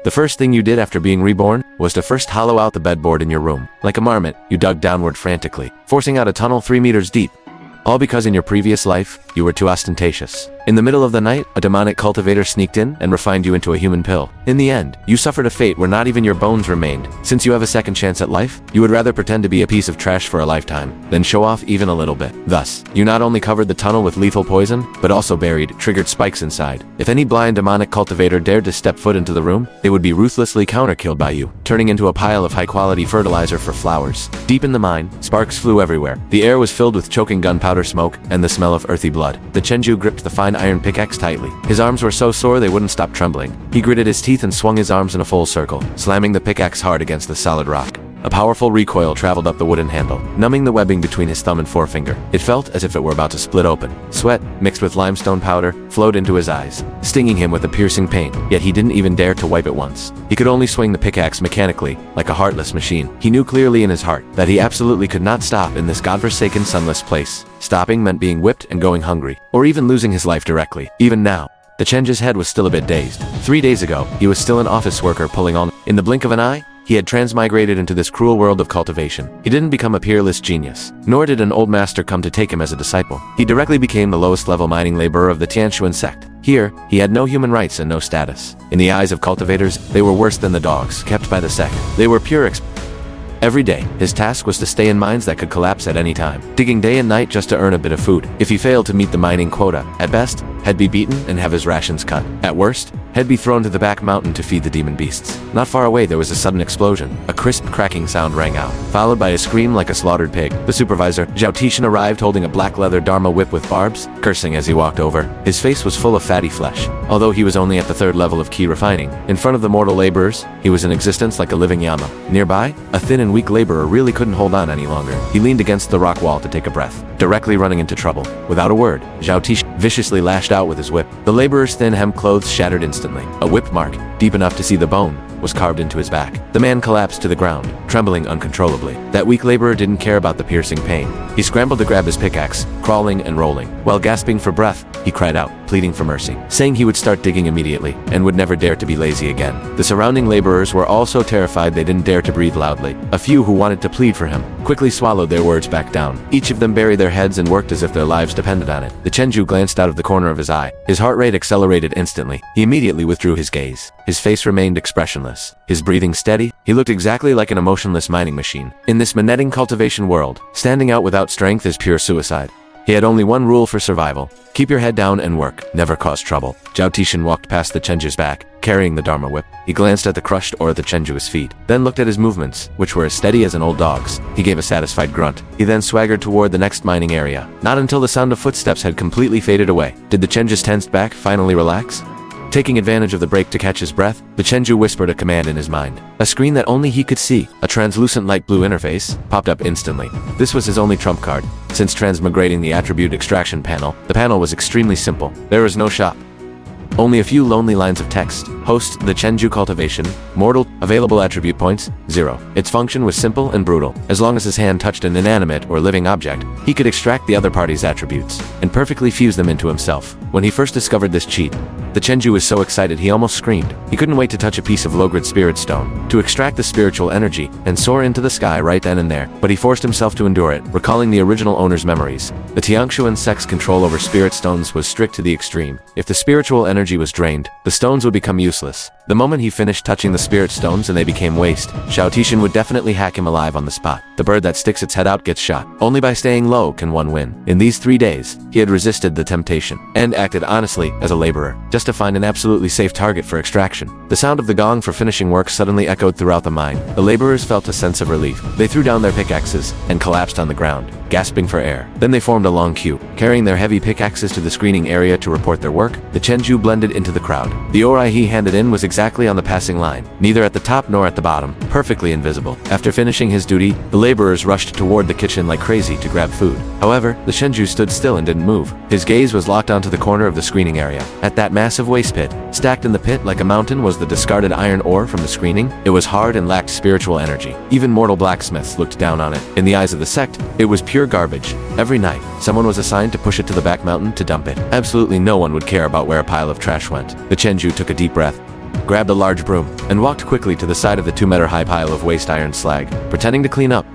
The first thing you did after being reborn was to first hollow out the bedboard in your room. Like a marmot, you dug downward frantically, forcing out a tunnel 3 meters deep. All because in your previous life, you were too ostentatious. In the middle of the night, a demonic cultivator sneaked in and refined you into a human pill. In the end, you suffered a fate where not even your bones remained. Since you have a second chance at life, you would rather pretend to be a piece of trash for a lifetime than show off even a little bit. Thus, you not only covered the tunnel with lethal poison, but also buried, triggered spikes inside. If any blind demonic cultivator dared to step foot into the room, they would be ruthlessly counter-killed by you, turning into a pile of high-quality fertilizer for flowers. Deep in the mine, sparks flew everywhere. The air was filled with choking gunpowder smoke and the smell of earthy blood. The Chenju gripped the fine iron pickaxe tightly. His arms were so sore they wouldn't stop trembling. He gritted his teeth and swung his arms in a full circle, slamming the pickaxe hard against the solid rock. A powerful recoil traveled up the wooden handle, numbing the webbing between his thumb and forefinger. It felt as if it were about to split open. Sweat, mixed with limestone powder, flowed into his eyes, stinging him with a piercing pain, yet he didn't even dare to wipe it once. He could only swing the pickaxe mechanically, like a heartless machine. He knew clearly in his heart that he absolutely could not stop in this godforsaken sunless place. Stopping meant being whipped and going hungry, or even losing his life directly. Even now, the Chenju's head was still a bit dazed. 3 days ago, he was still an office worker pulling on. In the blink of an eye, he had transmigrated into this cruel world of cultivation. He didn't become a peerless genius, nor did an old master come to take him as a disciple. He directly became the lowest level mining laborer of the Tianshuan sect. Here, he had no human rights and no status. In the eyes of cultivators, they were worse than the dogs kept by the sect. They were pure Every day, his task was to stay in mines that could collapse at any time, digging day and night just to earn a bit of food. If he failed to meet the mining quota, at best, he'd be beaten and have his rations cut. At worst, he'd be thrown to the back mountain to feed the demon beasts. Not far away, there was a sudden explosion. A crisp cracking sound rang out, followed by a scream like a slaughtered pig. The supervisor, Zhao Tishan, arrived holding a black leather Dharma whip with barbs, cursing as he walked over. His face was full of fatty flesh. Although he was only at the 3rd level of key refining, in front of the mortal laborers, he was in existence like a living Yama. Nearby, a thin and weak laborer really couldn't hold on any longer. He leaned against the rock wall to take a breath, directly running into trouble. Without a word, Zhao Tishan viciously lashed out with his whip. The laborer's thin hemmed clothes shattered instantly. A whip mark, deep enough to see the bone, was carved into his back. The man collapsed to the ground, trembling uncontrollably. That weak laborer didn't care about the piercing pain. He scrambled to grab his pickaxe, crawling and rolling. While gasping for breath, he cried out, pleading for mercy, saying he would start digging immediately and would never dare to be lazy again. The surrounding laborers were all so terrified they didn't dare to breathe loudly. A few who wanted to plead for him quickly swallowed their words back down. Each of them buried their heads and worked as if their lives depended on it. The Chenju glanced out of the corner of his eye. His heart rate accelerated instantly. He immediately withdrew his gaze. His face remained expressionless, his breathing steady. He looked exactly like an emotionless mining machine. In this Brutal Cultivation world, standing out without strength is pure suicide. He had only one rule for survival: keep your head down and work, never cause trouble. Zhao Tishan walked past the Chenju's back, carrying the Dharma whip. He glanced at the crushed ore at the Chenju's feet, then looked at his movements, which were as steady as an old dog's. He gave a satisfied grunt. He then swaggered toward the next mining area. Not until the sound of footsteps had completely faded away did the Chenju's tensed back finally relax. Taking advantage of the break to catch his breath, the Chenju whispered a command in his mind. A screen that only he could see, a translucent light blue interface, popped up instantly. This was his only trump card. Since transmigrating the attribute extraction panel, the panel was extremely simple. There was no shop. Only a few lonely lines of text. Host, the Chenju cultivation. Mortal, available attribute points, 0. Its function was simple and brutal. As long as his hand touched an inanimate or living object, he could extract the other party's attributes and perfectly fuse them into himself. When he first discovered this cheat, the Chenju was so excited he almost screamed. He couldn't wait to touch a piece of low-grade spirit stone, to extract the spiritual energy, and soar into the sky right then and there. But he forced himself to endure it, recalling the original owner's memories. The Tianshuan sect's control over spirit stones was strict to the extreme. If the spiritual energy was drained, the stones would become useless. The moment he finished touching the spirit stones and they became waste, Zhao Tishan would definitely hack him alive on the spot. The bird that sticks its head out gets shot. Only by staying low can one win. In these 3 days, he had resisted the temptation, and acted honestly as a laborer, just to find an absolutely safe target for extraction. The sound of the gong for finishing work suddenly echoed throughout the mine. The laborers felt a sense of relief. They threw down their pickaxes and collapsed on the ground, gasping for air. Then they formed a long queue, carrying their heavy pickaxes to the screening area to report their work. The Chenju blended into the crowd. The ore he handed in was exactly on the passing line, neither at the top nor at the bottom, perfectly invisible. After finishing his duty, the laborers rushed toward the kitchen like crazy to grab food. However, the Chenju stood still and didn't move. His gaze was locked onto the corner of the screening area. At that massive waste pit, stacked in the pit like a mountain, was the discarded iron ore from the screening. It was hard and lacked spiritual energy. Even mortal blacksmiths looked down on it. In the eyes of the sect, it was pure garbage. Every night, someone was assigned to push it to the back mountain to dump it. Absolutely no one would care about where a pile of trash went. The Chenju took a deep breath. grabbed a large broom, and walked quickly to the side of the 2-meter-high pile of waste iron slag, pretending to clean up.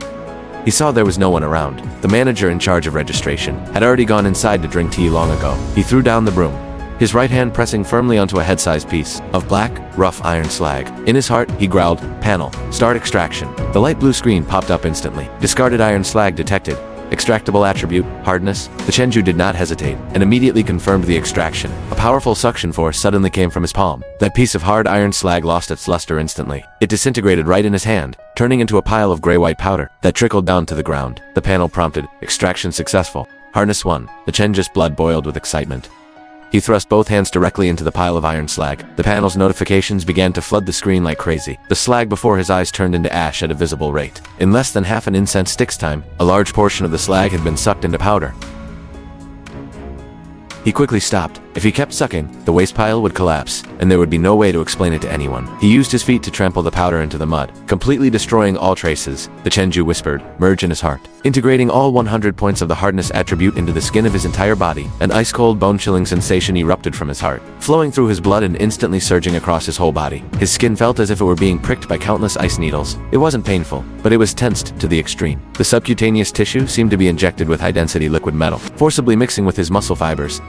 He saw there was no one around. The manager in charge of registration had already gone inside to drink tea long ago. He threw down the broom, his right hand pressing firmly onto a head-sized piece of black, rough iron slag. In his heart, he growled, "Panel, start extraction." The light blue screen popped up instantly. Discarded iron slag detected. Extractable attribute, hardness. The Chenju did not hesitate, and immediately confirmed the extraction. A powerful suction force suddenly came from his palm. That piece of hard iron slag lost its luster instantly. It disintegrated right in his hand, turning into a pile of gray-white powder that trickled down to the ground. The panel prompted, "Extraction successful. Harness 1. The Chenju's blood boiled with excitement. He thrust both hands directly into the pile of iron slag. The panel's notifications began to flood the screen like crazy. The slag before his eyes turned into ash at a visible rate. In less than half an incense stick's time, a large portion of the slag had been sucked into powder. He quickly stopped. If he kept sucking, the waste pile would collapse, and there would be no way to explain it to anyone. He used his feet to trample the powder into the mud, completely destroying all traces. The Chenju whispered, "Merge in his heart." Integrating all 100 points of the hardness attribute into the skin of his entire body, an ice-cold, bone-chilling sensation erupted from his heart, flowing through his blood and instantly surging across his whole body. His skin felt as if it were being pricked by countless ice needles. It wasn't painful, but it was tensed to the extreme. The subcutaneous tissue seemed to be injected with high-density liquid metal, forcibly mixing with his muscle fibers.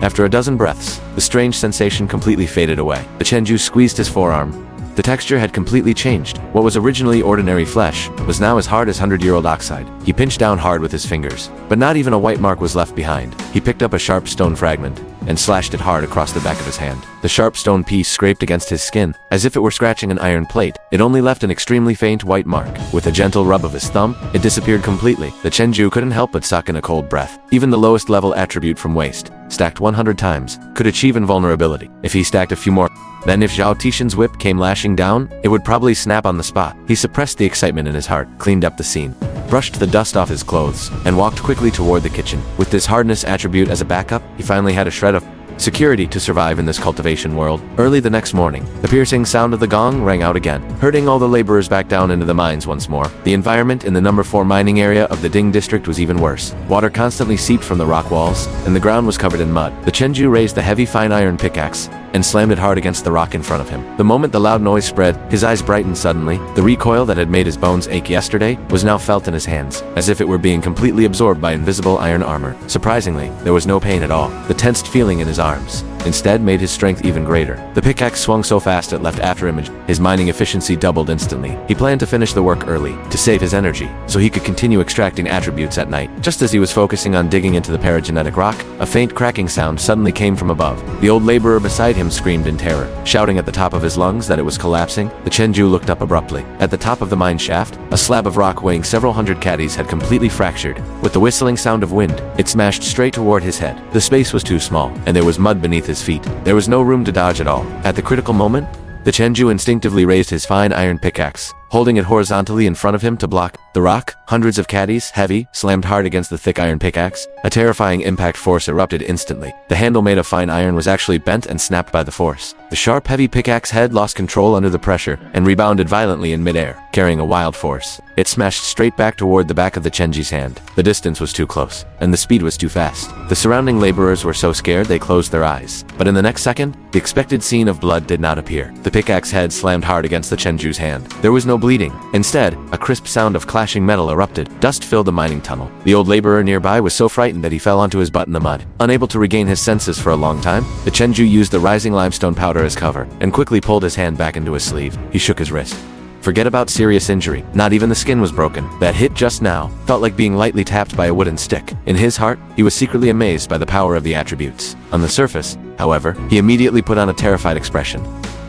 After a dozen breaths, the strange sensation completely faded away. The Chenju squeezed his forearm. The texture had completely changed. What was originally ordinary flesh was now as hard as 100-year-old oxide. He pinched down hard with his fingers, but not even a white mark was left behind. He picked up a sharp stone fragment and slashed it hard across the back of his hand. The sharp stone piece scraped against his skin, as if it were scratching an iron plate. It only left an extremely faint white mark. With a gentle rub of his thumb, it disappeared completely. The Chenju couldn't help but suck in a cold breath. Even the lowest level attribute from waste, stacked 100 times, could achieve invulnerability. If he stacked a few more, then if Zhao Tishan's whip came lashing down, it would probably snap on the spot. He suppressed the excitement in his heart, cleaned up the scene, brushed the dust off his clothes, and walked quickly toward the kitchen. With this hardness attribute as a backup, he finally had a shred of security to survive in this cultivation world. Early the next morning, the piercing sound of the gong rang out again, herding all the laborers back down into the mines once more. The environment in the number 4 mining area of the Ding district was even worse. Water constantly seeped from the rock walls, and the ground was covered in mud. The Chenju raised the heavy fine iron pickaxe and slammed it hard against the rock in front of him. The moment the loud noise spread, his eyes brightened suddenly. The recoil that had made his bones ache yesterday was now felt in his hands, as if it were being completely absorbed by invisible iron armor. Surprisingly, there was no pain at all. The tensed feeling in his arms instead made his strength even greater. The pickaxe swung so fast it left afterimage. His mining efficiency doubled instantly. He planned to finish the work early, to save his energy, so he could continue extracting attributes at night. Just as he was focusing on digging into the paragenetic rock, a faint cracking sound suddenly came from above. The old laborer beside him screamed in terror, shouting at the top of his lungs that it was collapsing. The Chenju looked up abruptly. At the top of the mine shaft, a slab of rock weighing several hundred caddies had completely fractured. With the whistling sound of wind, it smashed straight toward his head. The space was too small, and there was mud beneath his feet. There was no room to dodge at all. At the critical moment, the Chenju instinctively raised his fine iron pickaxe, holding it horizontally in front of him to block the rock. Hundreds of caddies, heavy, slammed hard against the thick iron pickaxe. A terrifying impact force erupted instantly. The handle made of fine iron was actually bent and snapped by the force. The sharp, heavy pickaxe head lost control under the pressure and rebounded violently in midair, carrying a wild force. It smashed straight back toward the back of the Chenji's hand. The distance was too close, and the speed was too fast. The surrounding laborers were so scared they closed their eyes. But in the next second, the expected scene of blood did not appear. The pickaxe head slammed hard against the Chenju's hand. There was no bleeding. Instead, a crisp sound of clashing metal erupted. Dust filled the mining tunnel. The old laborer nearby was so frightened that he fell onto his butt in the mud. Unable to regain his senses for a long time, the Chenju used the rising limestone powder as cover and quickly pulled his hand back into his sleeve. He shook his wrist. Forget about serious injury. Not even the skin was broken. That hit just now felt like being lightly tapped by a wooden stick. In his heart, he was secretly amazed by the power of the attributes. On the surface, however, he immediately put on a terrified expression.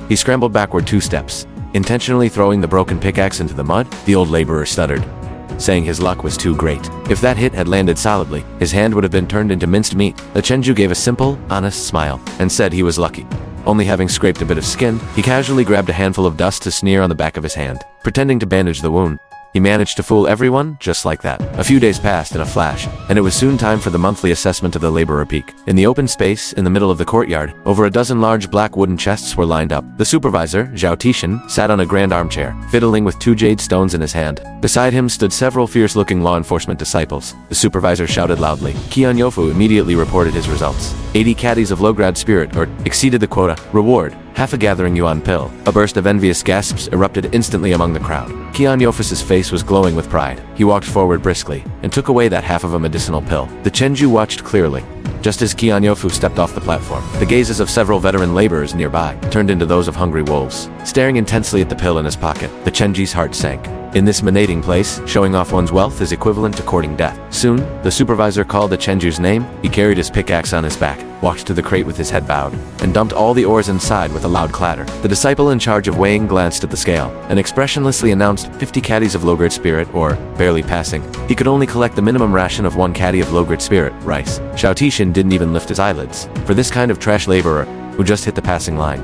He scrambled backward 2 steps, intentionally throwing the broken pickaxe into the mud. The old laborer stuttered, saying his luck was too great. If that hit had landed solidly, his hand would have been turned into minced meat. The Chenju gave a simple, honest smile and said he was lucky. Only having scraped a bit of skin, he casually grabbed a handful of dust to smear on the back of his hand. Pretending to bandage the wound, He managed to fool everyone just like that. A few days passed in a flash, and it was soon time for the monthly assessment of the laborer peak. In the open space, in the middle of the courtyard, over a dozen large black wooden chests were lined up. The supervisor, Zhao Tishan, sat on a grand armchair, fiddling with 2 jade stones in his hand. Beside him stood several fierce-looking law enforcement disciples. The supervisor shouted loudly. Qian Yofu immediately reported his results. 80 caddies of low-grade spirit, or exceeded the quota. Reward, half a gathering yuan pill. A burst of envious gasps erupted instantly among the crowd. Qian Yofus's face was glowing with pride. He walked forward briskly and took away that half of a medicinal pill. The Chenju watched clearly. Just as Qian Yofu stepped off the platform, the gazes of several veteran laborers nearby turned into those of hungry wolves. Staring intensely at the pill in his pocket, the Chenji's heart sank. In this manating place, showing off one's wealth is equivalent to courting death. Soon, the supervisor called the Chenju's name. He carried his pickaxe on his back, walked to the crate with his head bowed, and dumped all the ores inside with a loud clatter. The disciple in charge of weighing glanced at the scale and expressionlessly announced 50 caddies of low-grade spirit, or barely passing. He could only collect the minimum ration of 1 caddy of low-grade spirit, rice. Zhao Tishan didn't even lift his eyelids. For this kind of trash laborer, who just hit the passing line,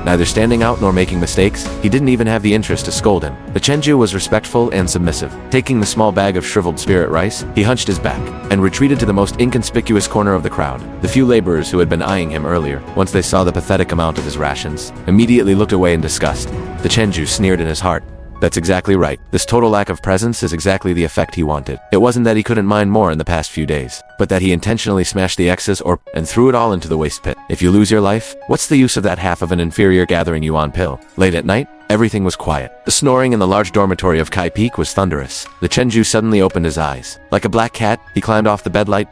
neither standing out nor making mistakes, he didn't even have the interest to scold him. The Chenju was respectful and submissive. Taking the small bag of shriveled spirit rice, he hunched his back and retreated to the most inconspicuous corner of the crowd. The few laborers who had been eyeing him earlier, once they saw the pathetic amount of his rations, immediately looked away in disgust. The Chenju sneered in his heart. That's exactly right. This total lack of presence is exactly the effect he wanted. It wasn't that he couldn't mine more in the past few days, but that he intentionally smashed the excess and threw it all into the waste pit. If you lose your life, what's the use of that half of an inferior gathering yuan pill? Late at night, everything was quiet. The snoring in the large dormitory of Kai Peak was thunderous. The Chenju suddenly opened his eyes. Like a black cat, he climbed off the bedlight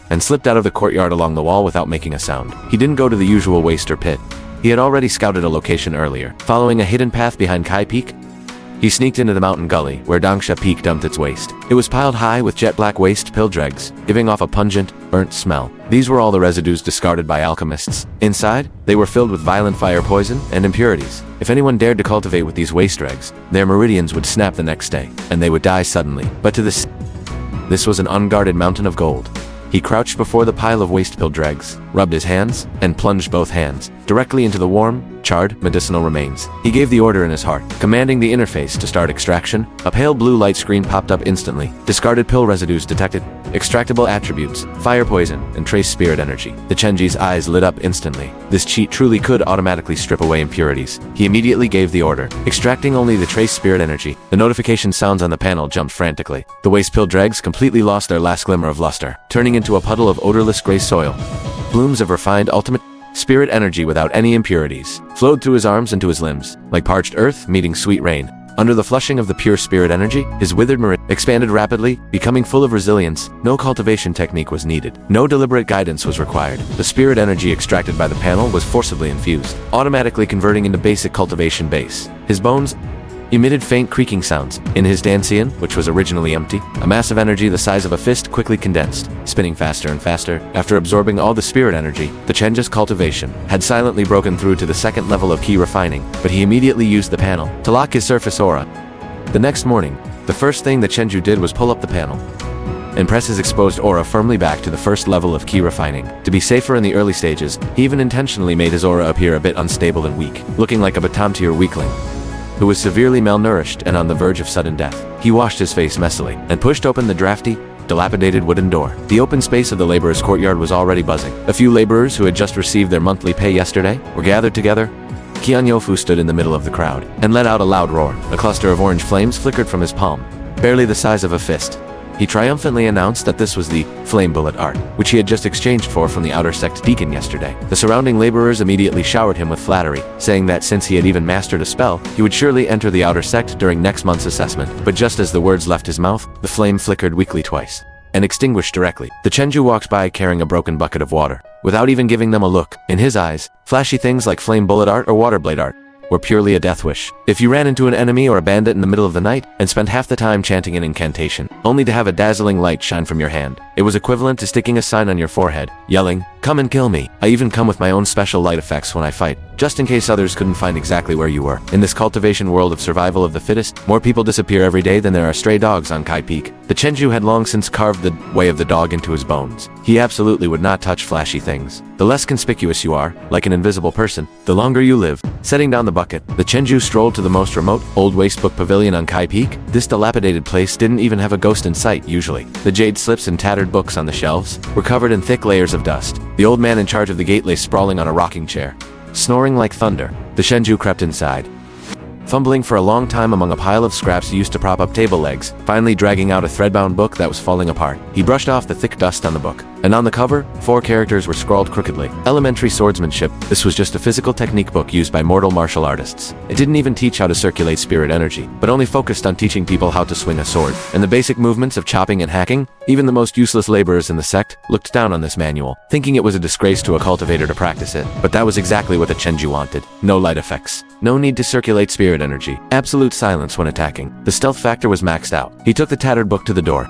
and slipped out of the courtyard along the wall without making a sound. He didn't go to the usual waste or pit. He had already scouted a location earlier. Following a hidden path behind Kai Peak, he sneaked into the mountain gully where Donghua Peak dumped its waste. It was piled high with jet black waste pill dregs, giving off a pungent, burnt smell. These were all the residues discarded by alchemists. Inside, they were filled with violent fire poison and impurities. If anyone dared to cultivate with these waste dregs, their meridians would snap the next day, and they would die suddenly. But to this was an unguarded mountain of gold. He crouched before the pile of waste pill dregs, rubbed his hands, and plunged both hands directly into the warm, charred, medicinal remains. He gave the order in his heart, commanding the interface to start extraction. A pale blue light screen popped up instantly. Discarded pill residues detected. Extractable attributes, fire poison, and trace spirit energy. The Chenji's eyes lit up instantly. This cheat truly could automatically strip away impurities. He immediately gave the order, extracting only the trace spirit energy. The notification sounds on the panel jumped frantically. The waste pill dregs completely lost their last glimmer of luster, turning into a puddle of odorless gray soil. Blooms of refined ultimate spirit energy without any impurities flowed through his arms and to his limbs, like parched earth meeting sweet rain. Under the flushing of the pure spirit energy, his withered meridian expanded rapidly, becoming full of resilience. No cultivation technique was needed. No deliberate guidance was required. The spirit energy extracted by the panel was forcibly infused, automatically converting into basic cultivation base. His bones emitted faint creaking sounds. In his Dancian, which was originally empty, a mass of energy the size of a fist quickly condensed, spinning faster and faster. After absorbing all the spirit energy, the Chenja's cultivation had silently broken through to the second level of key refining, but he immediately used the panel to lock his surface aura. The next morning, the first thing the Chenju did was pull up the panel and press his exposed aura firmly back to the first level of key refining. To be safer in the early stages, he even intentionally made his aura appear a bit unstable and weak, looking like a Batamtier weakling who was severely malnourished and on the verge of sudden death. He washed his face messily and pushed open the drafty, dilapidated wooden door. The open space of the laborers' courtyard was already buzzing. A few laborers who had just received their monthly pay yesterday were gathered together. Qian Yofu stood in the middle of the crowd and let out a loud roar. A cluster of orange flames flickered from his palm, barely the size of a fist. He triumphantly announced that this was the flame bullet art, which he had just exchanged from the outer sect deacon yesterday. The surrounding laborers immediately showered him with flattery, saying that since he had even mastered a spell, he would surely enter the outer sect during next month's assessment. But just as the words left his mouth, the flame flickered weakly twice and extinguished directly. The Chenju walked by carrying a broken bucket of water, without even giving them a look. In his eyes, flashy things like flame bullet art or water blade art were purely a death wish. If you ran into an enemy or a bandit in the middle of the night and spent half the time chanting an incantation, only to have a dazzling light shine from your hand, it was equivalent to sticking a sign on your forehead, yelling, "Come and kill me." I even come with my own special light effects when I fight, just in case others couldn't find exactly where you were. In this cultivation world of survival of the fittest, more people disappear every day than there are stray dogs on Kai Peak. The Chenju had long since carved the way of the dog into his bones. He absolutely would not touch flashy things. The less conspicuous you are, like an invisible person, the longer you live. Setting down the bucket, the Chenju strolled to the most remote, old wastebook pavilion on Kai Peak. This dilapidated place didn't even have a ghost in sight usually. The jade slips and tattered books on the shelves were covered in thick layers of dust. The old man in charge of the gate lay sprawling on a rocking chair, snoring like thunder. The Chenju crept inside, fumbling for a long time among a pile of scraps used to prop up table legs, finally dragging out a thread-bound book that was falling apart. He brushed off the thick dust on the book, and on the cover, 4 characters were scrawled crookedly. Elementary Swordsmanship. This was just a physical technique book used by mortal martial artists. It didn't even teach how to circulate spirit energy, but only focused on teaching people how to swing a sword, and the basic movements of chopping and hacking. Even the most useless laborers in the sect looked down on this manual, thinking it was a disgrace to a cultivator to practice it. But that was exactly what the Chenju wanted. No light effects. No need to circulate spirit energy. Absolute silence when attacking. The stealth factor was maxed out. He took the tattered book to the door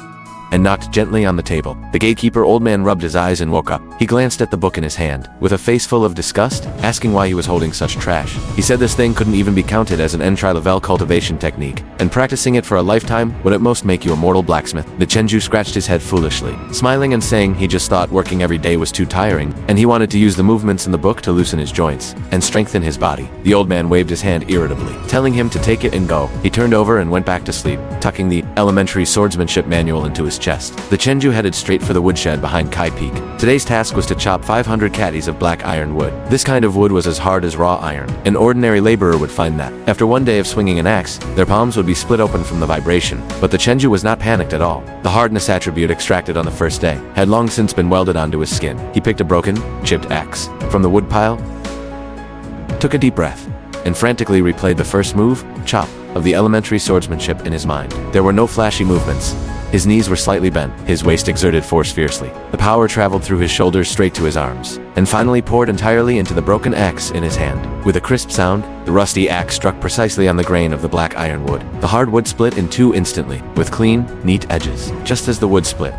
and knocked gently on the table. The gatekeeper old man rubbed his eyes and woke up. He glanced at the book in his hand, with a face full of disgust, asking why he was holding such trash. He said this thing couldn't even be counted as an entry-level cultivation technique, and practicing it for a lifetime would at most make you a mortal blacksmith. The Chenju scratched his head foolishly, smiling and saying he just thought working every day was too tiring, and he wanted to use the movements in the book to loosen his joints and strengthen his body. The old man waved his hand irritably, telling him to take it and go. He turned over and went back to sleep, tucking the elementary swordsmanship manual into his chest. The Chenju headed straight for the woodshed behind Kai Peak. Today's task was to chop 500 caddies of black iron wood. This kind of wood was as hard as raw iron. An ordinary laborer would find that. After one day of swinging an axe, their palms would be split open from the vibration. But the Chenju was not panicked at all. The hardness attribute extracted on the first day had long since been welded onto his skin. He picked a broken, chipped axe from the wood pile, took a deep breath, and frantically replayed the first move, chop, of the elementary swordsmanship in his mind. There were no flashy movements. His knees were slightly bent, his waist exerted force fiercely. The power traveled through his shoulders straight to his arms, and finally poured entirely into the broken axe in his hand. With a crisp sound, the rusty axe struck precisely on the grain of the black iron wood. The hard wood split in two instantly, with clean, neat edges. Just as the wood split,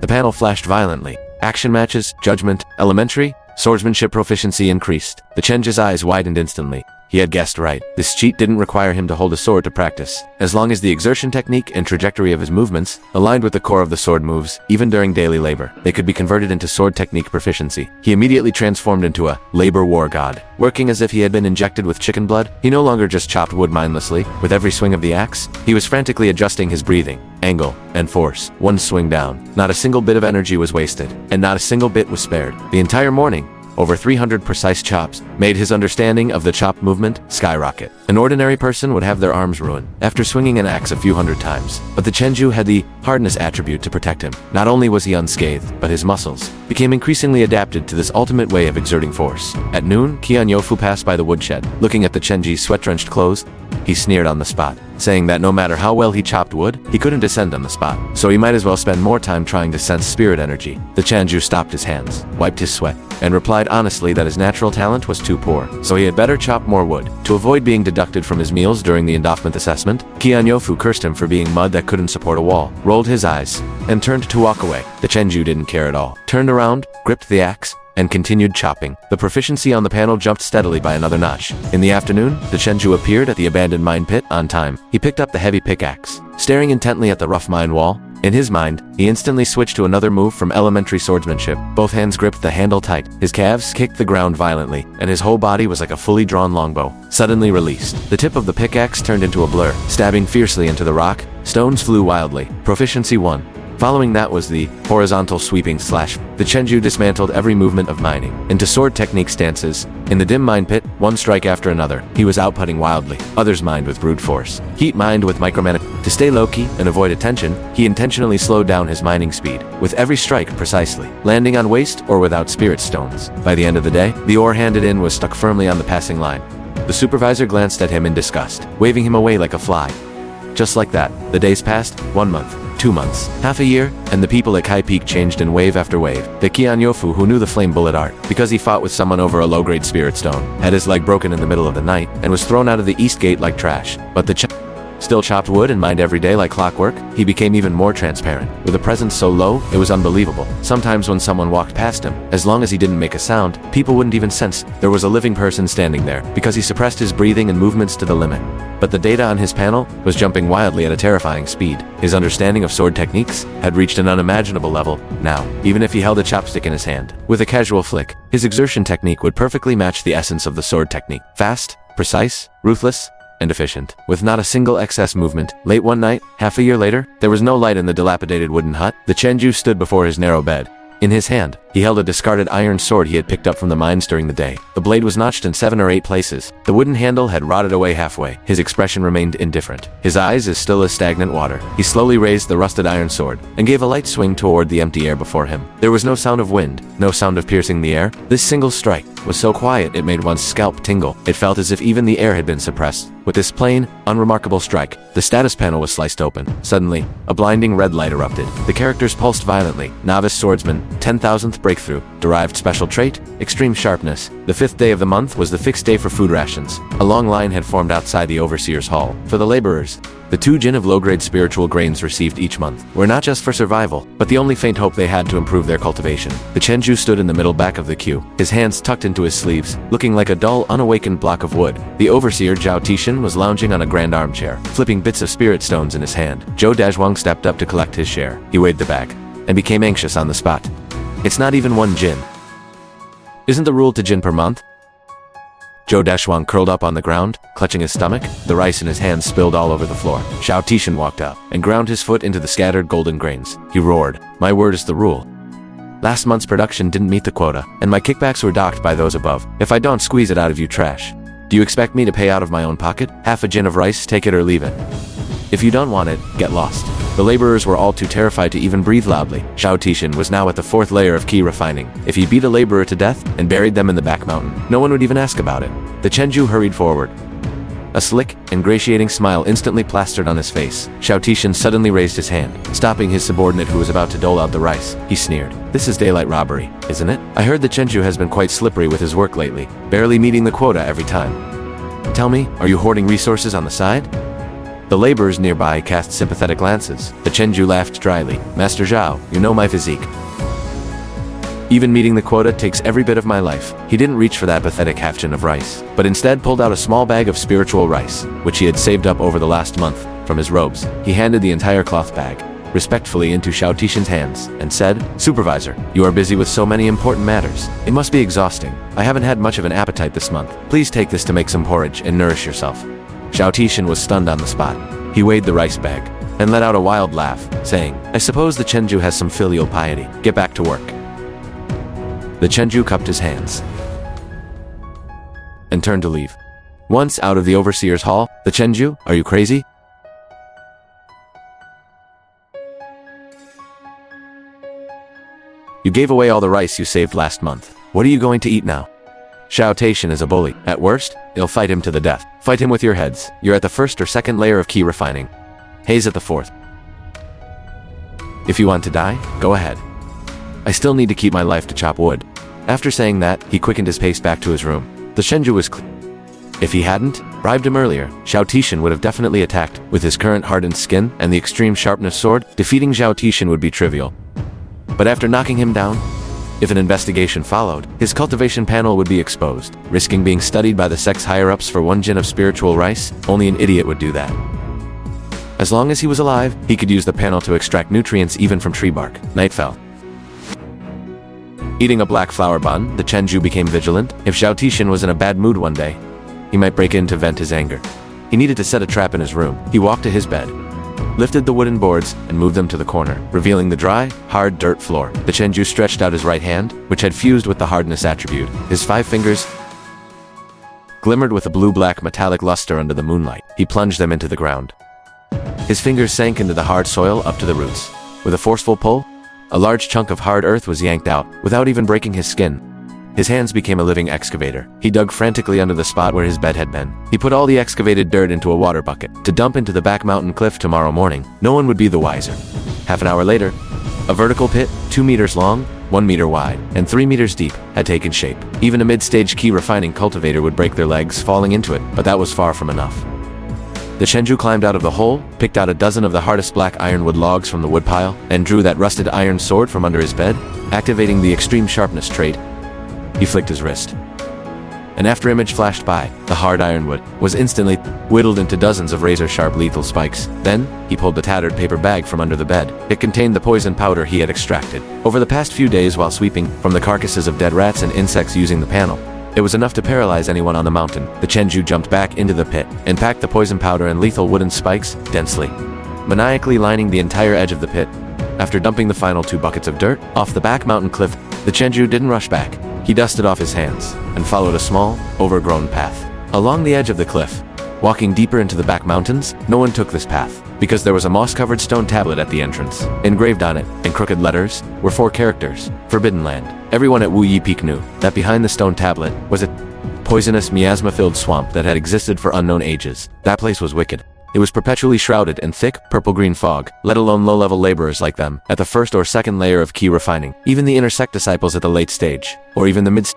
the panel flashed violently. Action matches, judgment, elementary, swordsmanship proficiency increased. The Chenju's eyes widened instantly. He had guessed right. This cheat didn't require him to hold a sword to practice. As long as the exertion technique and trajectory of his movements aligned with the core of the sword moves, even during daily labor, they could be converted into sword technique proficiency. He immediately transformed into a labor war god. Working as if he had been injected with chicken blood, he no longer just chopped wood mindlessly. With every swing of the axe, he was frantically adjusting his breathing, angle, and force. One swing down. Not a single bit of energy was wasted, and not a single bit was spared. The entire morning, over 300 precise chops made his understanding of the chop movement skyrocket. An ordinary person would have their arms ruined after swinging an axe a few hundred times, but the Chenju had the hardness attribute to protect him. Not only was he unscathed, but his muscles became increasingly adapted to this ultimate way of exerting force. At noon, Qian Yofu passed by the woodshed. Looking at the Chenji's sweat-drenched clothes, he sneered on the spot, saying that no matter how well he chopped wood, he couldn't descend on the spot, so he might as well spend more time trying to sense spirit energy. The Chenju stopped his hands, wiped his sweat, and replied honestly that his natural talent was too poor, so he had better chop more wood. To avoid being deducted from his meals during the endowment assessment, Qian Yofu cursed him for being mud that couldn't support a wall, rolled his eyes, and turned to walk away. The Chenju didn't care at all, turned around, gripped the axe, and continued chopping. The proficiency on the panel jumped steadily by another notch. In the afternoon, the Chenju appeared at the abandoned mine pit on time. He picked up the heavy pickaxe, staring intently at the rough mine wall. In his mind, he instantly switched to another move from elementary swordsmanship. Both hands gripped the handle tight. His calves kicked the ground violently, and his whole body was like a fully drawn longbow, suddenly released. The tip of the pickaxe turned into a blur, stabbing fiercely into the rock. Stones flew wildly. Proficiency 1. Following that was the horizontal sweeping slash. The Chenju dismantled every movement of mining into sword technique stances. In the dim mine pit, one strike after another, he was outputting wildly. Others mined with brute force. Heat mined with micromanagement. To stay low-key and avoid attention, he intentionally slowed down his mining speed, with every strike precisely, landing on waste or without spirit stones. By the end of the day, the ore handed in was stuck firmly on the passing line. The supervisor glanced at him in disgust, waving him away like a fly. Just like that, the days passed. 1 month. 2 months, half a year, and the people at Kai Peak changed in wave after wave. The Qian Yofu, who knew the flame bullet art, because he fought with someone over a low-grade spirit stone, had his leg broken in the middle of the night, and was thrown out of the east gate like trash. But the still chopped wood and mined every day like clockwork. He became even more transparent. With a presence so low, it was unbelievable. Sometimes when someone walked past him, as long as he didn't make a sound, people wouldn't even sense there was a living person standing there, because he suppressed his breathing and movements to the limit. But the data on his panel was jumping wildly at a terrifying speed. His understanding of sword techniques had reached an unimaginable level now, even if he held a chopstick in his hand. With a casual flick, his exertion technique would perfectly match the essence of the sword technique. Fast, precise, ruthless, and efficient, with not a single excess movement. Late one night, half a year later, there was no light in the dilapidated wooden hut. The Chenju stood before his narrow bed. In his hand, he held a discarded iron sword he had picked up from the mines during the day. The blade was notched in 7 or 8 places. The wooden handle had rotted away halfway. His expression remained indifferent. His eyes as still as stagnant water. He slowly raised the rusted iron sword and gave a light swing toward the empty air before him. There was no sound of wind, no sound of piercing the air. This single strike was so quiet it made one's scalp tingle. It felt as if even the air had been suppressed. With this plain, unremarkable strike, the status panel was sliced open. Suddenly, a blinding red light erupted. The characters pulsed violently. Novice swordsman, 10,000th breakthrough. Derived special trait, extreme sharpness. The 5th day of the month was the fixed day for food rations. A long line had formed outside the overseer's hall. For the laborers, the 2 jin of low-grade spiritual grains received each month were not just for survival, but the only faint hope they had to improve their cultivation. The Chenju stood in the middle back of the queue, his hands tucked into his sleeves, looking like a dull, unawakened block of wood. The overseer, Zhao Tishan, was lounging on a grand armchair, flipping bits of spirit stones in his hand. Zhou Dazhuang stepped up to collect his share. He weighed the bag and became anxious on the spot. It's not even 1 jin. Isn't the rule to jin per month? Zhou Dazhuang curled up on the ground, clutching his stomach. The rice in his hands spilled all over the floor. Zhao Tishan walked up and ground his foot into the scattered golden grains. He roared, "My word is the rule. Last month's production didn't meet the quota, and my kickbacks were docked by those above. If I don't squeeze it out of you trash, do you expect me to pay out of my own pocket? Half a jin of rice, take it or leave it. If you don't want it, get lost." The laborers were all too terrified to even breathe loudly. Zhao Tishan was now at the 4th layer of key refining. If he beat a laborer to death and buried them in the back mountain, no one would even ask about it. The Chenju hurried forward. A slick, ingratiating smile instantly plastered on his face. Zhao Tishan suddenly raised his hand, stopping his subordinate who was about to dole out the rice. He sneered. "This is daylight robbery, isn't it? I heard the Chenju has been quite slippery with his work lately, barely meeting the quota every time. Tell me, are you hoarding resources on the side?" The laborers nearby cast sympathetic glances. The Chenju laughed dryly. "Master Zhao, you know my physique. Even meeting the quota takes every bit of my life." He didn't reach for that pathetic half-jin of rice, but instead pulled out a small bag of spiritual rice, which he had saved up over the last month, from his robes. He handed the entire cloth bag respectfully into Zhao Tishan's hands and said, "Supervisor, you are busy with so many important matters. It must be exhausting. I haven't had much of an appetite this month. Please take this to make some porridge and nourish yourself." Zhao Tishan was stunned on the spot. He weighed the rice bag and let out a wild laugh, saying, "I suppose the Chenju has some filial piety. Get back to work." The Chenju cupped his hands and turned to leave. Once out of the overseer's hall, the Chenju, "Are you crazy? You gave away all the rice you saved last month. What are you going to eat now?" Zhao Tishan is a bully. At worst, you'll fight him to the death. Fight him with your heads. You're at the 1st or 2nd layer of key refining. Hayes at the 4th. If you want to die, go ahead. I still need to keep my life to chop wood. After saying that, he quickened his pace back to his room. The Chenju was clear. If he hadn't bribed him earlier, Zhao Tishan would have definitely attacked. With his current hardened skin and the extreme sharpness sword, defeating Zhao Tishan would be trivial. But after knocking him down, if an investigation followed, his cultivation panel would be exposed, risking being studied by the sect's higher-ups for 1 jin of spiritual rice. Only an idiot would do that. As long as he was alive, he could use the panel to extract nutrients even from tree bark. Night fell. Eating a black flower bun, the Chenju became vigilant. If Zhao Tishan was in a bad mood one day, he might break in to vent his anger. He needed to set a trap in his room. He walked to his bed, lifted the wooden boards, and moved them to the corner, revealing the dry, hard dirt floor. The Chenju stretched out his right hand, which had fused with the hardness attribute. His 5 fingers glimmered with a blue-black metallic luster under the moonlight. He plunged them into the ground. His fingers sank into the hard soil up to the roots. With a forceful pull, a large chunk of hard earth was yanked out, without even breaking his skin. His hands became a living excavator. He dug frantically under the spot where his bed had been. He put all the excavated dirt into a water bucket to dump into the back mountain cliff tomorrow morning. No one would be the wiser. Half an hour later, a vertical pit, 2 meters long, 1 meter wide, and 3 meters deep, had taken shape. Even a mid-stage key refining cultivator would break their legs falling into it, but that was far from enough. The Chenju climbed out of the hole, picked out a dozen of the hardest black ironwood logs from the woodpile, and drew that rusted iron sword from under his bed, activating the extreme sharpness trait. He flicked his wrist. An afterimage flashed by. The hard ironwood was instantly whittled into dozens of razor-sharp lethal spikes. Then, he pulled the tattered paper bag from under the bed. It contained the poison powder he had extracted over the past few days while sweeping from the carcasses of dead rats and insects using the panel. It was enough to paralyze anyone on the mountain. The Chenju jumped back into the pit and packed the poison powder and lethal wooden spikes densely, maniacally lining the entire edge of the pit. After dumping the final 2 buckets of dirt off the back mountain cliff, the Chenju didn't rush back. He dusted off his hands and followed a small, overgrown path along the edge of the cliff. Walking deeper into the back mountains, no one took this path, because there was a moss-covered stone tablet at the entrance. Engraved on it, in crooked letters, were 4 characters: Forbidden Land. Everyone at Wu Yi Peak knew that behind the stone tablet was a poisonous, miasma-filled swamp that had existed for unknown ages. That place was wicked. It was perpetually shrouded in thick, purple-green fog, let alone low-level laborers like them, at the first or second layer of key refining. Even the inner sect disciples at the late stage, or even the mid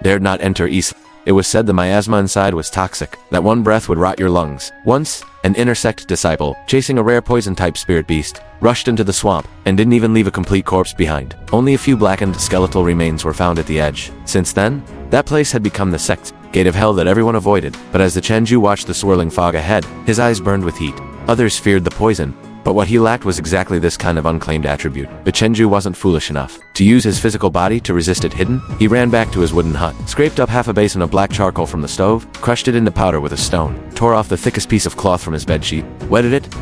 dared not enter easily. It was said the miasma inside was toxic, that one breath would rot your lungs. Once, an inner sect disciple, chasing a rare poison-type spirit beast, rushed into the swamp, and didn't even leave a complete corpse behind. Only a few blackened, skeletal remains were found at the edge. Since then, that place had become the sect's gate of hell that everyone avoided. But as the Chenju watched the swirling fog ahead, his eyes burned with heat. Others feared the poison, but what he lacked was exactly this kind of unclaimed attribute. The Chenju wasn't foolish enough to use his physical body to resist it hidden. He ran back to his wooden hut, scraped up half a basin of black charcoal from the stove, crushed it into powder with a stone, tore off the thickest piece of cloth from his bedsheet, wetted it,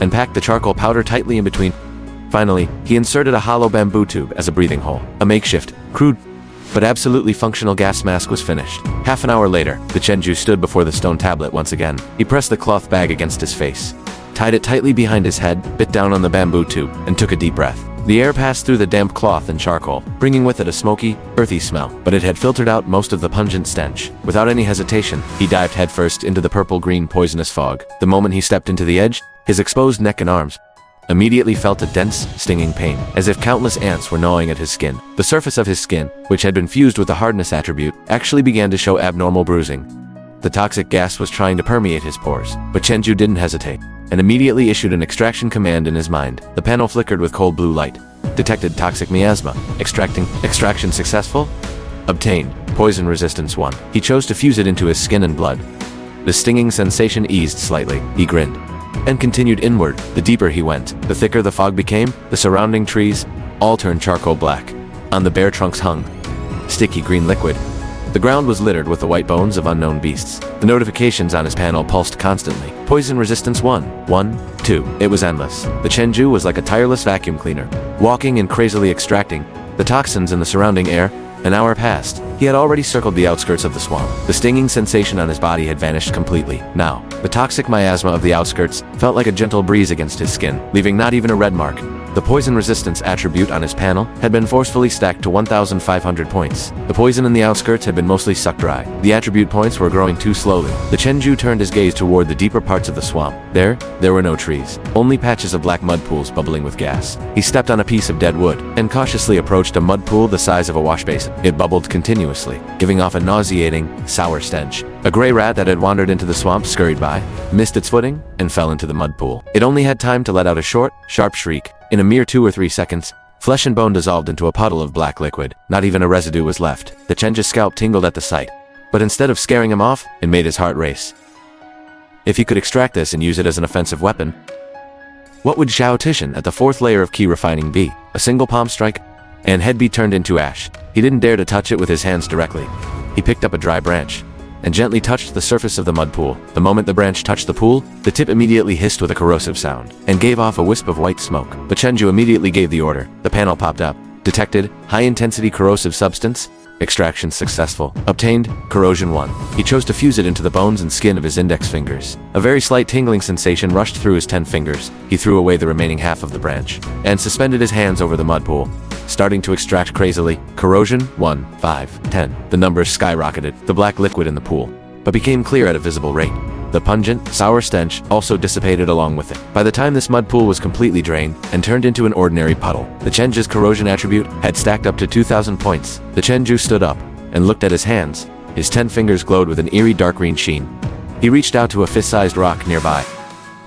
and packed the charcoal powder tightly in between. Finally, he inserted a hollow bamboo tube as a breathing hole. A makeshift, crude, but absolutely functional gas mask was finished. Half an hour later, the Chenju stood before the stone tablet once again. He pressed the cloth bag against his face, tied it tightly behind his head, bit down on the bamboo tube, and took a deep breath. The air passed through the damp cloth and charcoal, bringing with it a smoky, earthy smell, but it had filtered out most of the pungent stench. Without any hesitation, he dived headfirst into the purple-green poisonous fog. The moment he stepped into the edge, his exposed neck and arms immediately felt a dense, stinging pain, as if countless ants were gnawing at his skin. The surface of his skin, which had been fused with the hardness attribute, actually began to show abnormal bruising. The toxic gas was trying to permeate his pores, but Chenju didn't hesitate, and immediately issued an extraction command in his mind. The panel flickered with cold blue light. Detected toxic miasma. Extraction successful? Obtained. Poison resistance 1. He chose to fuse it into his skin and blood. The stinging sensation eased slightly. He grinned and continued inward. The deeper he went, the thicker the fog became. The surrounding trees all turned charcoal black. On the bare trunks hung sticky green liquid. The ground was littered with the white bones of unknown beasts. The notifications on his panel pulsed constantly. Poison resistance 1, 1, 2. It was endless. The Chenju was like a tireless vacuum cleaner, walking and crazily extracting the toxins in the surrounding air. An hour passed. He had already circled the outskirts of the swamp. The stinging sensation on his body had vanished completely. Now, the toxic miasma of the outskirts felt like a gentle breeze against his skin, leaving not even a red mark. The poison resistance attribute on his panel had been forcefully stacked to 1,500 points. The poison in the outskirts had been mostly sucked dry. The attribute points were growing too slowly. The Chenju turned his gaze toward the deeper parts of the swamp. There were no trees, only patches of black mud pools bubbling with gas. He stepped on a piece of dead wood and cautiously approached a mud pool the size of a wash basin. It bubbled continuously, giving off a nauseating, sour stench. A gray rat that had wandered into the swamp scurried by, missed its footing, and fell into the mud pool. It only had time to let out a short, sharp shriek. In a mere 2 or 3 seconds, flesh and bone dissolved into a puddle of black liquid. Not even a residue was left. The Chenju's scalp tingled at the sight, but instead of scaring him off, it made his heart race. If he could extract this and use it as an offensive weapon, what would Zhao Tishan at the 4th layer of key refining be? A single palm strike, and head be turned into ash. He didn't dare to touch it with his hands directly. He picked up a dry branch and gently touched the surface of the mud pool. The moment the branch touched the pool, the tip immediately hissed with a corrosive sound and gave off a wisp of white smoke. But Chenju immediately gave the order. The panel popped up. Detected, high-intensity corrosive substance. Extraction successful. Obtained, corrosion 1. He chose to fuse it into the bones and skin of his index fingers. A very slight tingling sensation rushed through his 10 fingers. He threw away the remaining half of the branch and suspended his hands over the mud pool, starting to extract crazily. Corrosion 1, 5, 10. The numbers skyrocketed. The black liquid in the pool but became clear at a visible rate. The pungent, sour stench also dissipated along with it. By the time this mud pool was completely drained and turned into an ordinary puddle, the Chenju's corrosion attribute had stacked up to 2,000 points. The Chenju stood up and looked at his hands. His 10 fingers glowed with an eerie dark green sheen. He reached out to a fist-sized rock nearby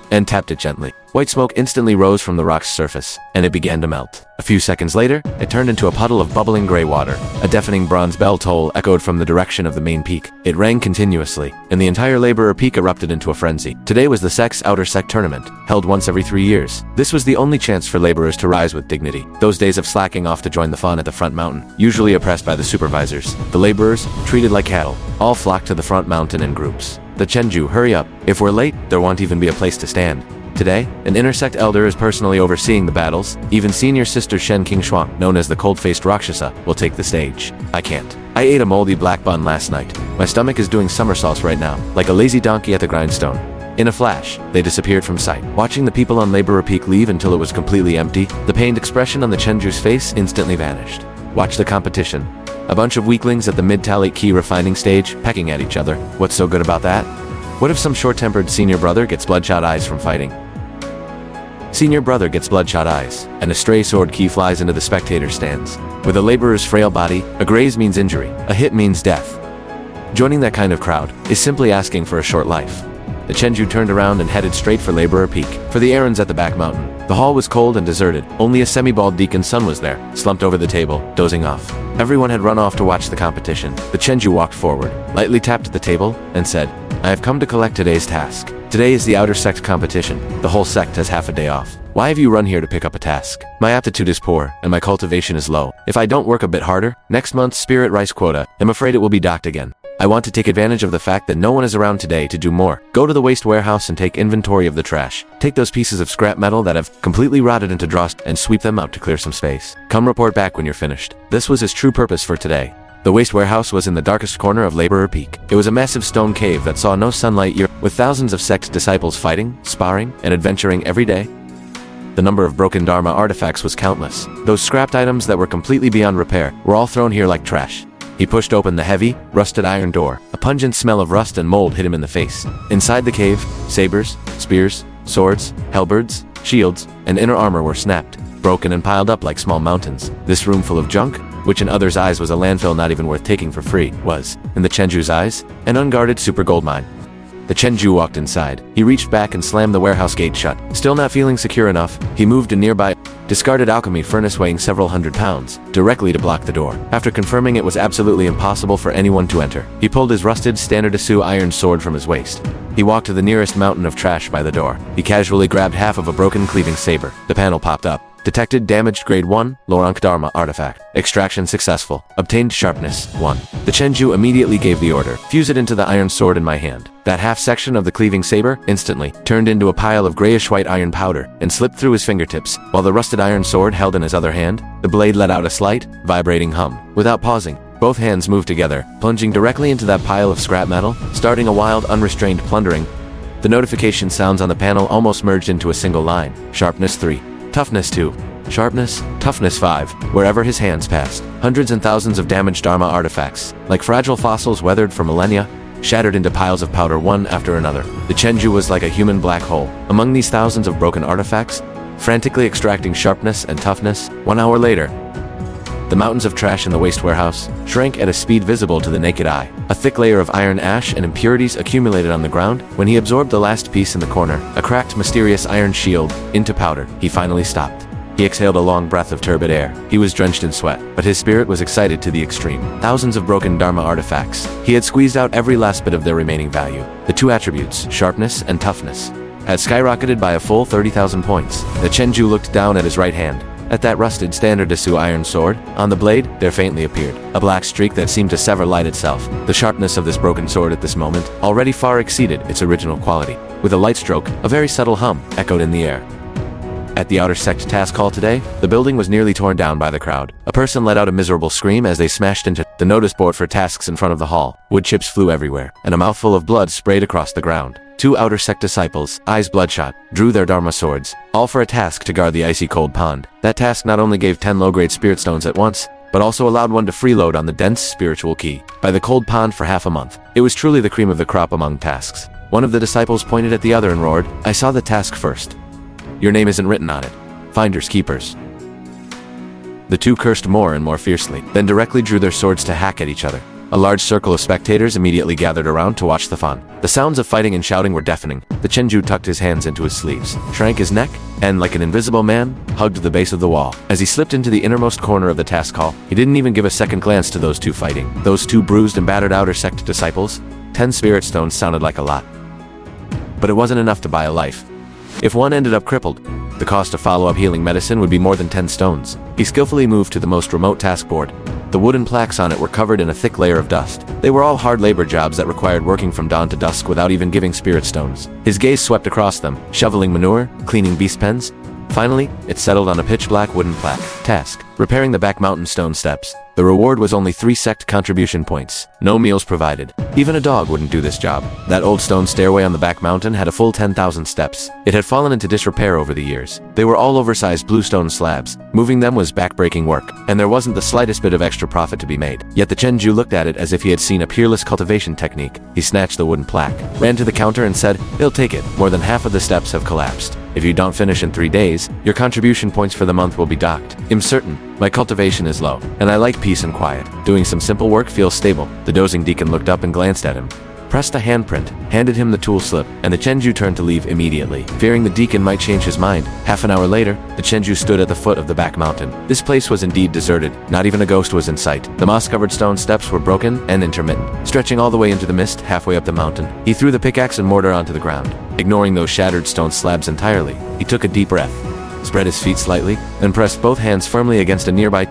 and tapped it gently. White smoke instantly rose from the rock's surface, and it began to melt. A few seconds later, it turned into a puddle of bubbling gray water. A deafening bronze bell toll echoed from the direction of the main peak. It rang continuously, and the entire Laborer Peak erupted into a frenzy. Today was the sect's Outer Sect tournament, held once every 3 years. This was the only chance for laborers to rise with dignity. Those days of slacking off to join the fun at the front mountain, usually oppressed by the supervisors. The laborers, treated like cattle, all flocked to the front mountain in groups. The Chenju, hurry up. If we're late, there won't even be a place to stand. Today, an intersect elder is personally overseeing the battles. Even senior sister Shen King Shuang, known as the cold-faced Rakshasa, will take the stage. I can't. I ate a moldy black bun last night. My stomach is doing somersaults right now, like a lazy donkey at the grindstone. In a flash, they disappeared from sight. Watching the people on Laborer Peak leave until it was completely empty, the pained expression on the Chenju's face instantly vanished. Watch the competition. A bunch of weaklings at the mid-talate key refining stage, pecking at each other. What's so good about that? What if some short-tempered senior brother gets bloodshot eyes from fighting? Senior brother gets bloodshot eyes, and a stray sword key flies into the spectator stands. With a laborer's frail body, a graze means injury, a hit means death. Joining that kind of crowd is simply asking for a short life. The Chenju turned around and headed straight for Laborer Peak, for the errands at the back mountain. The hall was cold and deserted. Only a semi-bald deacon's son was there, slumped over the table, dozing off. Everyone had run off to watch the competition. The Chenju walked forward, lightly tapped the table, and said, I have come to collect today's task. Today is the Outer Sect competition. The whole sect has half a day off. Why have you run here to pick up a task? My aptitude is poor, and my cultivation is low. If I don't work a bit harder, next month's spirit rice quota, I'm afraid it will be docked again. I want to take advantage of the fact that no one is around today to do more. Go to the waste warehouse and take inventory of the trash. Take those pieces of scrap metal that have completely rotted into dross and sweep them out to clear some space. Come report back when you're finished. This was his true purpose for today. The waste warehouse was in the darkest corner of Laborer Peak. It was a massive stone cave that saw no sunlight year, with thousands of sect disciples fighting, sparring, and adventuring every day. The number of broken Dharma artifacts was countless. Those scrapped items that were completely beyond repair were all thrown here like trash. He pushed open the heavy, rusted iron door. A pungent smell of rust and mold hit him in the face. Inside the cave, sabers, spears, swords, halberds, shields, and inner armor were snapped, broken and piled up like small mountains. This room full of junk, which in others' eyes was a landfill not even worth taking for free, was, in the Chenju's eyes, an unguarded super gold mine. The Chenju walked inside. He reached back and slammed the warehouse gate shut. Still not feeling secure enough, he moved a nearby, discarded alchemy furnace weighing several hundred pounds, directly to block the door. After confirming it was absolutely impossible for anyone to enter, he pulled his rusted Standard Issue iron sword from his waist. He walked to the nearest mountain of trash by the door. He casually grabbed half of a broken cleaving saber. The panel popped up. Detected damaged grade 1, Lorank Dharma artifact. Extraction successful. Obtained sharpness 1. The Chenju immediately gave the order. Fuse it into the iron sword in my hand. That half section of the cleaving saber instantly turned into a pile of grayish-white iron powder and slipped through his fingertips, while the rusted iron sword held in his other hand, the blade let out a slight, vibrating hum. Without pausing, both hands moved together, plunging directly into that pile of scrap metal, starting a wild, unrestrained plundering. The notification sounds on the panel almost merged into a single line. Sharpness 3. Toughness 2. Sharpness, toughness 5. Wherever his hands passed, hundreds and thousands of damaged Dharma artifacts, like fragile fossils weathered for millennia, shattered into piles of powder one after another. The Chenju was like a human black hole. Among these thousands of broken artifacts, frantically extracting sharpness and toughness, 1 hour later, the mountains of trash in the waste warehouse shrank at a speed visible to the naked eye. A thick layer of iron ash and impurities accumulated on the ground. When he absorbed the last piece in the corner, a cracked, mysterious iron shield, into powder, he finally stopped. He exhaled a long breath of turbid air. He was drenched in sweat, but his spirit was excited to the extreme. Thousands of broken Dharma artifacts. He had squeezed out every last bit of their remaining value. The two attributes, sharpness and toughness, had skyrocketed by a full 30,000 points. The Chenju looked down at his right hand. At that rusted Standard Issue iron sword, on the blade, there faintly appeared a black streak that seemed to sever light itself. The sharpness of this broken sword at this moment already far exceeded its original quality. With a light stroke, a very subtle hum echoed in the air. At the Outer Sect task hall today, the building was nearly torn down by the crowd. A person let out a miserable scream as they smashed into the notice board for tasks in front of the hall. Wood chips flew everywhere, and a mouthful of blood sprayed across the ground. 2 Outer Sect disciples, eyes bloodshot, drew their Dharma swords, all for a task to guard the icy cold pond. That task not only gave 10 low-grade spirit stones at once, but also allowed one to freeload on the dense spiritual key by the cold pond for half a month. It was truly the cream of the crop among tasks. One of the disciples pointed at the other and roared, "I saw the task first. Your name isn't written on it. Finders keepers." The two cursed more and more fiercely, then directly drew their swords to hack at each other. A large circle of spectators immediately gathered around to watch the fun. The sounds of fighting and shouting were deafening. The Chenju tucked his hands into his sleeves, shrank his neck, and, like an invisible man, hugged the base of the wall. As he slipped into the innermost corner of the task hall, he didn't even give a second glance to those two fighting. Those two bruised and battered outer sect disciples. 10 spirit stones sounded like a lot. But it wasn't enough to buy a life. If one ended up crippled, the cost of follow-up healing medicine would be more than 10 stones. He skillfully moved to the most remote task board. The wooden plaques on it were covered in a thick layer of dust. They were all hard labor jobs that required working from dawn to dusk without even giving spirit stones. His gaze swept across them, shoveling manure, cleaning beast pens. Finally, it settled on a pitch-black wooden plaque. Task: repairing the back mountain stone steps. The reward was only 3 sect contribution points. No meals provided. Even a dog wouldn't do this job. That old stone stairway on the back mountain had a full 10,000 steps. It had fallen into disrepair over the years. They were all oversized bluestone slabs. Moving them was back-breaking work, and there wasn't the slightest bit of extra profit to be made. Yet the Chenju looked at it as if he had seen a peerless cultivation technique. He snatched the wooden plaque, ran to the counter and said, "I'll take it. More than half of the steps have collapsed. If you don't finish in 3 days, your contribution points for the month will be docked. I'm certain. My cultivation is low, and I like peace and quiet. Doing some simple work feels stable." The dozing deacon looked up and glanced at him, pressed a handprint, handed him the tool slip, and the Chenju turned to leave immediately, fearing the deacon might change his mind. Half an hour later, the Chenju stood at the foot of the back mountain. This place was indeed deserted. Not even a ghost was in sight. The moss-covered stone steps were broken and intermittent, stretching all the way into the mist halfway up the mountain. He threw the pickaxe and mortar onto the ground. Ignoring those shattered stone slabs entirely, he took a deep breath, spread his feet slightly, and pressed both hands firmly against a nearby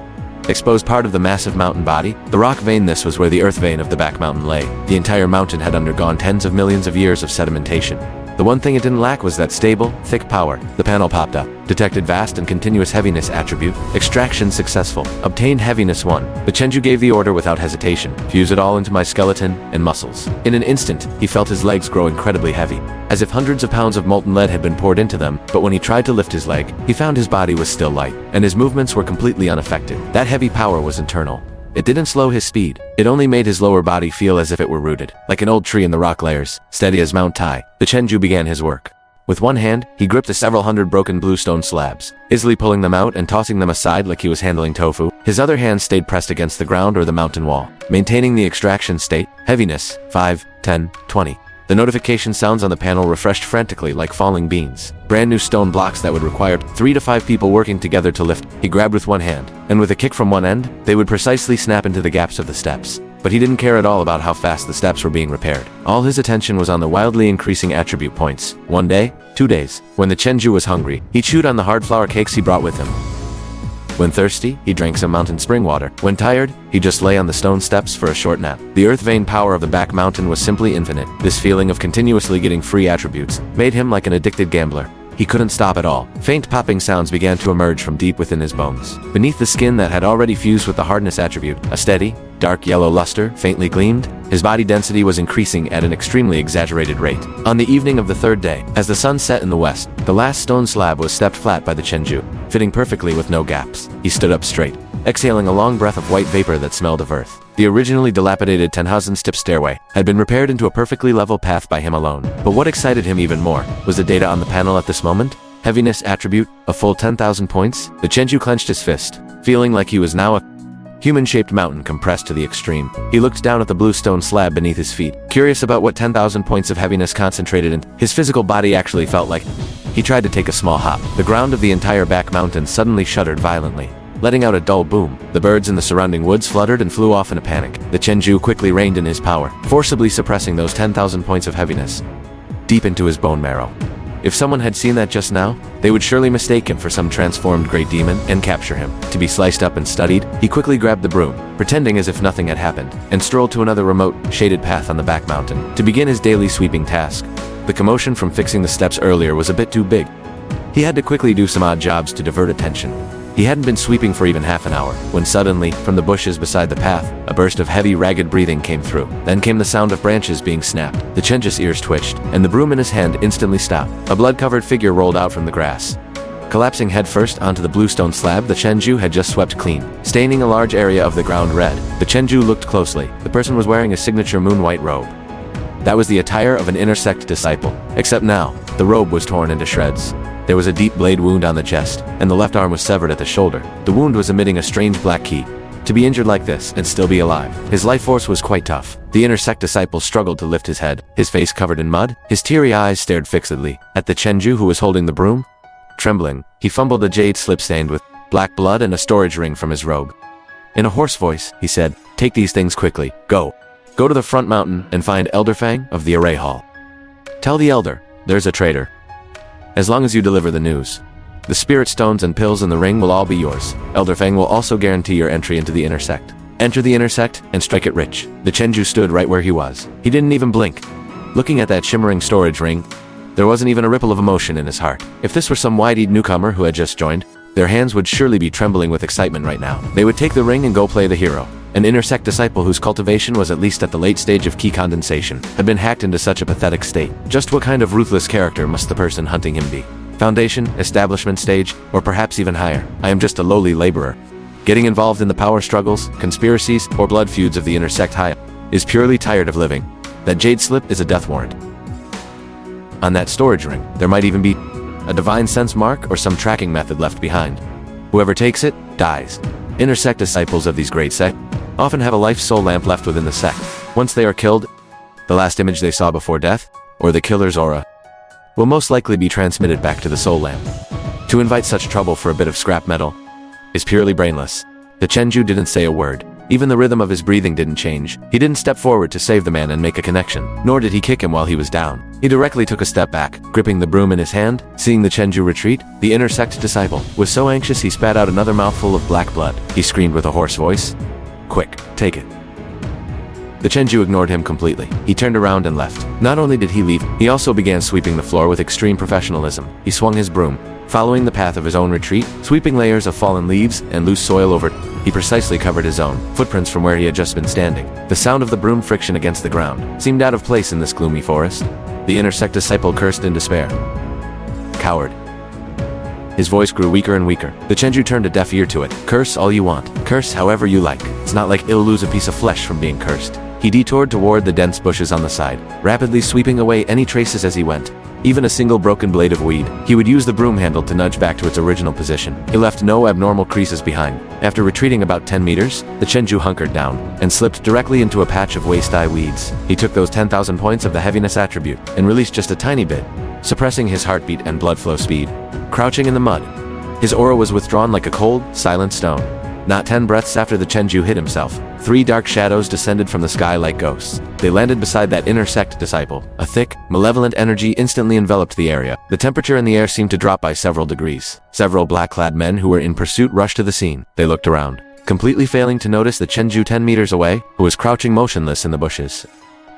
exposed part of the massive mountain body. The rock vein. This was where the earth vein of the back mountain lay. The entire mountain had undergone tens of millions of years of sedimentation. The one thing it didn't lack was that stable, thick power. The panel popped up. Detected vast and continuous heaviness attribute. Extraction successful. Obtained heaviness 1. The Chenju gave the order without hesitation. Fuse it all into my skeleton and muscles. In an instant, he felt his legs grow incredibly heavy, as if hundreds of pounds of molten lead had been poured into them. But when he tried to lift his leg, he found his body was still light, and his movements were completely unaffected. That heavy power was internal. It didn't slow his speed. It only made his lower body feel as if it were rooted, like an old tree in the rock layers, steady as Mount Tai. The Chenju began his work. With one hand, he gripped the several hundred broken bluestone slabs, easily pulling them out and tossing them aside like he was handling tofu. His other hand stayed pressed against the ground or the mountain wall, maintaining the extraction state. Heaviness: 5, 10, 20. The notification sounds on the panel refreshed frantically like falling beans. Brand new stone blocks that would require 3 to 5 people working together to lift. He grabbed with one hand, and with a kick from one end, they would precisely snap into the gaps of the steps. But he didn't care at all about how fast the steps were being repaired. All his attention was on the wildly increasing attribute points. 1 day, 2 days. When the Chenju was hungry, he chewed on the hard flour cakes he brought with him. When thirsty, he drank some mountain spring water. When tired, he just lay on the stone steps for a short nap. The earth vein power of the back mountain was simply infinite. This feeling of continuously getting free attributes made him like an addicted gambler. He couldn't stop at all. Faint popping sounds began to emerge from deep within his bones. Beneath the skin that had already fused with the hardness attribute, a steady, dark yellow luster faintly gleamed. His body density was increasing at an extremely exaggerated rate. On the evening of the 3rd day, as the sun set in the west, the last stone slab was stepped flat by the Chenju, fitting perfectly with no gaps. He stood up straight, exhaling a long breath of white vapor that smelled of earth. The originally dilapidated 10,000-step stairway had been repaired into a perfectly level path by him alone. But what excited him even more was the data on the panel at this moment. Heaviness attribute, a full 10,000 points. The Chenju clenched his fist, feeling like he was now a human-shaped mountain compressed to the extreme. He looked down at the blue stone slab beneath his feet, curious about what 10,000 points of heaviness concentrated in. His physical body actually felt like he tried to take a small hop. The ground of the entire back mountain suddenly shuddered violently, letting out a dull boom. The birds in the surrounding woods fluttered and flew off in a panic. The Chenju quickly reined in his power, forcibly suppressing those 10,000 points of heaviness deep into his bone marrow. If someone had seen that just now, they would surely mistake him for some transformed great demon and capture him. To be sliced up and studied, he quickly grabbed the broom, pretending as if nothing had happened, and strolled to another remote, shaded path on the back mountain to begin his daily sweeping task. The commotion from fixing the steps earlier was a bit too big. He had to quickly do some odd jobs to divert attention. He hadn't been sweeping for even half an hour, when suddenly, from the bushes beside the path, a burst of heavy, ragged breathing came through. Then came the sound of branches being snapped. The Chenju's ears twitched, and the broom in his hand instantly stopped. A blood-covered figure rolled out from the grass. Collapsing headfirst onto the bluestone slab the Chenju had just swept clean, staining a large area of the ground red. The Chenju looked closely. The person was wearing a signature moon-white robe. That was the attire of an inner sect disciple, except now, the robe was torn into shreds. There was a deep blade wound on the chest, and the left arm was severed at the shoulder. The wound was emitting a strange black heat. To be injured like this and still be alive. His life force was quite tough. The inner sect disciple struggled to lift his head, his face covered in mud, his teary eyes stared fixedly at the Chenju who was holding the broom. Trembling, he fumbled a jade slip stained with black blood and a storage ring from his robe. In a hoarse voice, he said, "Take these things quickly. Go. Go to the front mountain and find Elder Fang of the Array Hall. Tell the Elder, there's a traitor. As long as you deliver the news. The spirit stones and pills in the ring will all be yours. Elder Fang will also guarantee your entry into the inner sect. Enter the inner sect and strike it rich." The Chenju stood right where he was. He didn't even blink. Looking at that shimmering storage ring, there wasn't even a ripple of emotion in his heart. If this were some wide-eyed newcomer who had just joined, their hands would surely be trembling with excitement right now. They would take the ring and go play the hero. An inner sect disciple whose cultivation was at least at the late stage of key condensation had been hacked into such a pathetic state. Just what kind of ruthless character must the person hunting him be? Foundation, establishment stage, or perhaps even higher? I am just a lowly laborer. Getting involved in the power struggles, conspiracies, or blood feuds of the inner sect high is purely tired of living. That jade slip is a death warrant. On that storage ring, there might even be a divine sense mark or some tracking method left behind. Whoever takes it, dies. Inner sect disciples of these great sects often have a life soul lamp left within the sect. Once they are killed, the last image they saw before death, or the killer's aura, will most likely be transmitted back to the soul lamp. To invite such trouble for a bit of scrap metal is purely brainless. The Chenju didn't say a word. Even the rhythm of his breathing didn't change. He didn't step forward to save the man and make a connection, nor did he kick him while he was down. He directly took a step back, gripping the broom in his hand. Seeing the Chenju retreat, the inner sect disciple was so anxious he spat out another mouthful of black blood. He screamed with a hoarse voice, "Quick, take it." The Chenju ignored him completely. He turned around and left. Not only did he leave, he also began sweeping the floor with extreme professionalism. He swung his broom, following the path of his own retreat, sweeping layers of fallen leaves and loose soil over. He precisely covered his own footprints from where he had just been standing. The sound of the broom friction against the ground seemed out of place in this gloomy forest. The inner sect disciple cursed in despair. "Coward." His voice grew weaker and weaker. The Chenju turned a deaf ear to it. "Curse all you want. Curse however you like. It's not like he'll lose a piece of flesh from being cursed." He detoured toward the dense bushes on the side, rapidly sweeping away any traces as he went. Even a single broken blade of weed, he would use the broom handle to nudge back to its original position. He left no abnormal creases behind. After retreating about 10 meters, the Chenju hunkered down and slipped directly into a patch of waist-high weeds. He took those 10,000 points of the heaviness attribute and released just a tiny bit, suppressing his heartbeat and blood flow speed. Crouching in the mud, his aura was withdrawn like a cold, silent stone. Not 10 breaths after the Chenju hid himself, 3 dark shadows descended from the sky like ghosts. They landed beside that inner sect disciple. A thick, malevolent energy instantly enveloped the area. The temperature in the air seemed to drop by several degrees. Several black-clad men who were in pursuit rushed to the scene. They looked around, completely failing to notice the Chenju 10 meters away, who was crouching motionless in the bushes.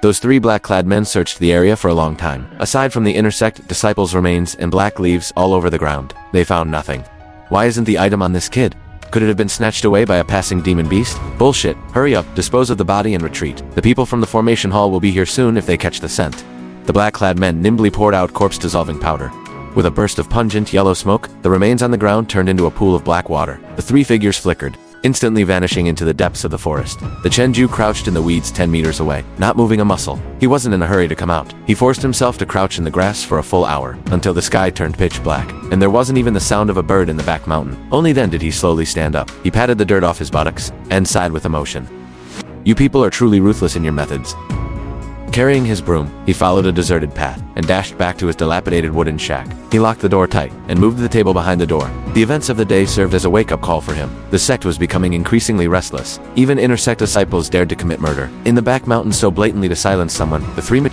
Those 3 black-clad men searched the area for a long time. Aside from the inner sect disciples' remains and black leaves all over the ground, they found nothing. Why isn't the item on this kid? Could it have been snatched away by a passing demon beast? Bullshit. Hurry up, dispose of the body and retreat. The people from the formation hall will be here soon if they catch the scent. The black-clad men nimbly poured out corpse-dissolving powder. With a burst of pungent yellow smoke, the remains on the ground turned into a pool of black water. The 3 figures flickered, instantly vanishing into the depths of the forest. The Chenju crouched in the weeds 10 meters away, not moving a muscle. He wasn't in a hurry to come out. He forced himself to crouch in the grass for a full hour, until the sky turned pitch black, and there wasn't even the sound of a bird in the back mountain. Only then did he slowly stand up. He patted the dirt off his buttocks, and sighed with emotion. "You people are truly ruthless in your methods." Carrying his broom, he followed a deserted path and dashed back to his dilapidated wooden shack. He locked the door tight and moved the table behind the door. The events of the day served as a wake-up call for him. The sect was becoming increasingly restless. Even inner sect disciples dared to commit murder in the back mountains so blatantly to silence someone. The 3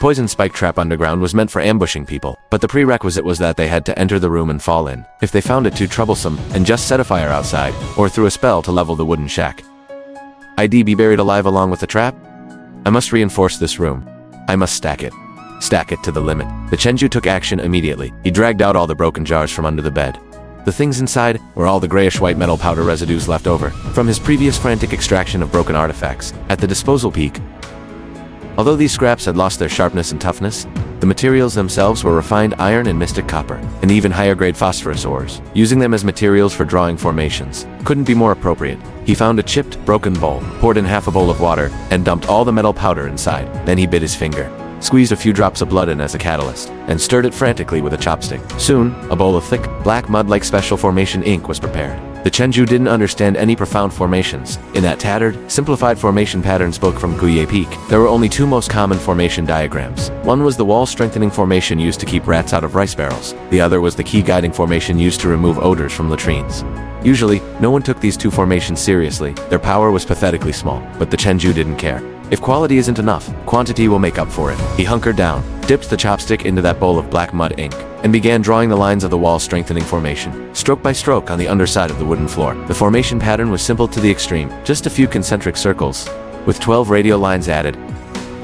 poison spike trap underground was meant for ambushing people, but the prerequisite was that they had to enter the room and fall in. If they found it too troublesome, and just set a fire outside, or threw a spell to level the wooden shack. "I'd be buried alive along with the trap? I must reinforce this room. I must stack it. Stack it to the limit." The Chenju took action immediately. He dragged out all the broken jars from under the bed. The things inside were all the grayish-white metal powder residues left over from his previous frantic extraction of broken artifacts. At the disposal peak, although these scraps had lost their sharpness and toughness, the materials themselves were refined iron and mystic copper, and even higher-grade phosphorus ores. Using them as materials for drawing formations couldn't be more appropriate. He found a chipped, broken bowl, poured in half a bowl of water, and dumped all the metal powder inside. Then he bit his finger, squeezed a few drops of blood in as a catalyst, and stirred it frantically with a chopstick. Soon, a bowl of thick, black mud like special formation ink was prepared. The Chenju didn't understand any profound formations. In that tattered, simplified formation patterns book from Guye Peak, there were only two most common formation diagrams. One was the wall-strengthening formation used to keep rats out of rice barrels. The other was the key-guiding formation used to remove odors from latrines. Usually, no one took these two formations seriously. Their power was pathetically small, but the Chenju didn't care. If quality isn't enough, quantity will make up for it. He hunkered down, dipped the chopstick into that bowl of black mud ink, and began drawing the lines of the wall-strengthening formation, stroke by stroke on the underside of the wooden floor. The formation pattern was simple to the extreme, just a few concentric circles, with 12 radial lines added.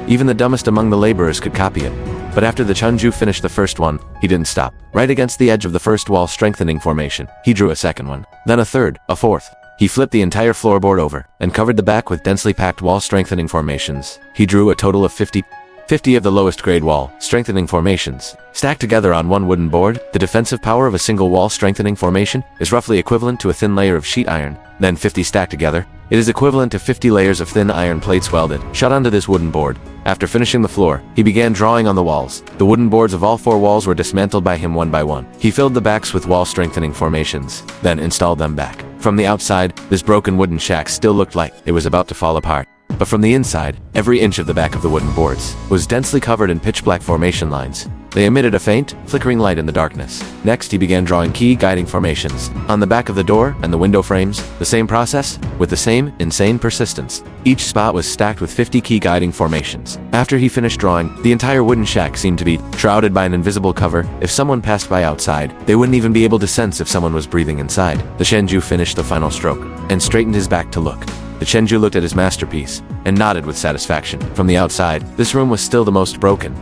Even the dumbest among the laborers could copy it. But after the Chenju finished the first one, he didn't stop. Right against the edge of the first wall-strengthening formation, he drew a second one, then a third, a fourth. He flipped the entire floorboard over, and covered the back with densely packed wall-strengthening formations. He drew a total of 50 of the lowest grade wall-strengthening formations. Stacked together on one wooden board, the defensive power of a single wall-strengthening formation is roughly equivalent to a thin layer of sheet iron. Then 50 stacked together, it is equivalent to 50 layers of thin iron plates welded shut onto this wooden board. After finishing the floor, he began drawing on the walls. The wooden boards of all 4 walls were dismantled by him one by one. He filled the backs with wall-strengthening formations, then installed them back. From the outside, this broken wooden shack still looked like it was about to fall apart. But from the inside, every inch of the back of the wooden boards was densely covered in pitch-black formation lines. They emitted a faint, flickering light in the darkness. Next, he began drawing key-guiding formations on the back of the door and the window frames. The same process, with the same insane persistence. Each spot was stacked with 50 key-guiding formations. After he finished drawing, the entire wooden shack seemed to be shrouded by an invisible cover. If someone passed by outside, they wouldn't even be able to sense if someone was breathing inside. The Chenju finished the final stroke and straightened his back to look. The Chenju looked at his masterpiece and nodded with satisfaction. From the outside, this room was still the most broken,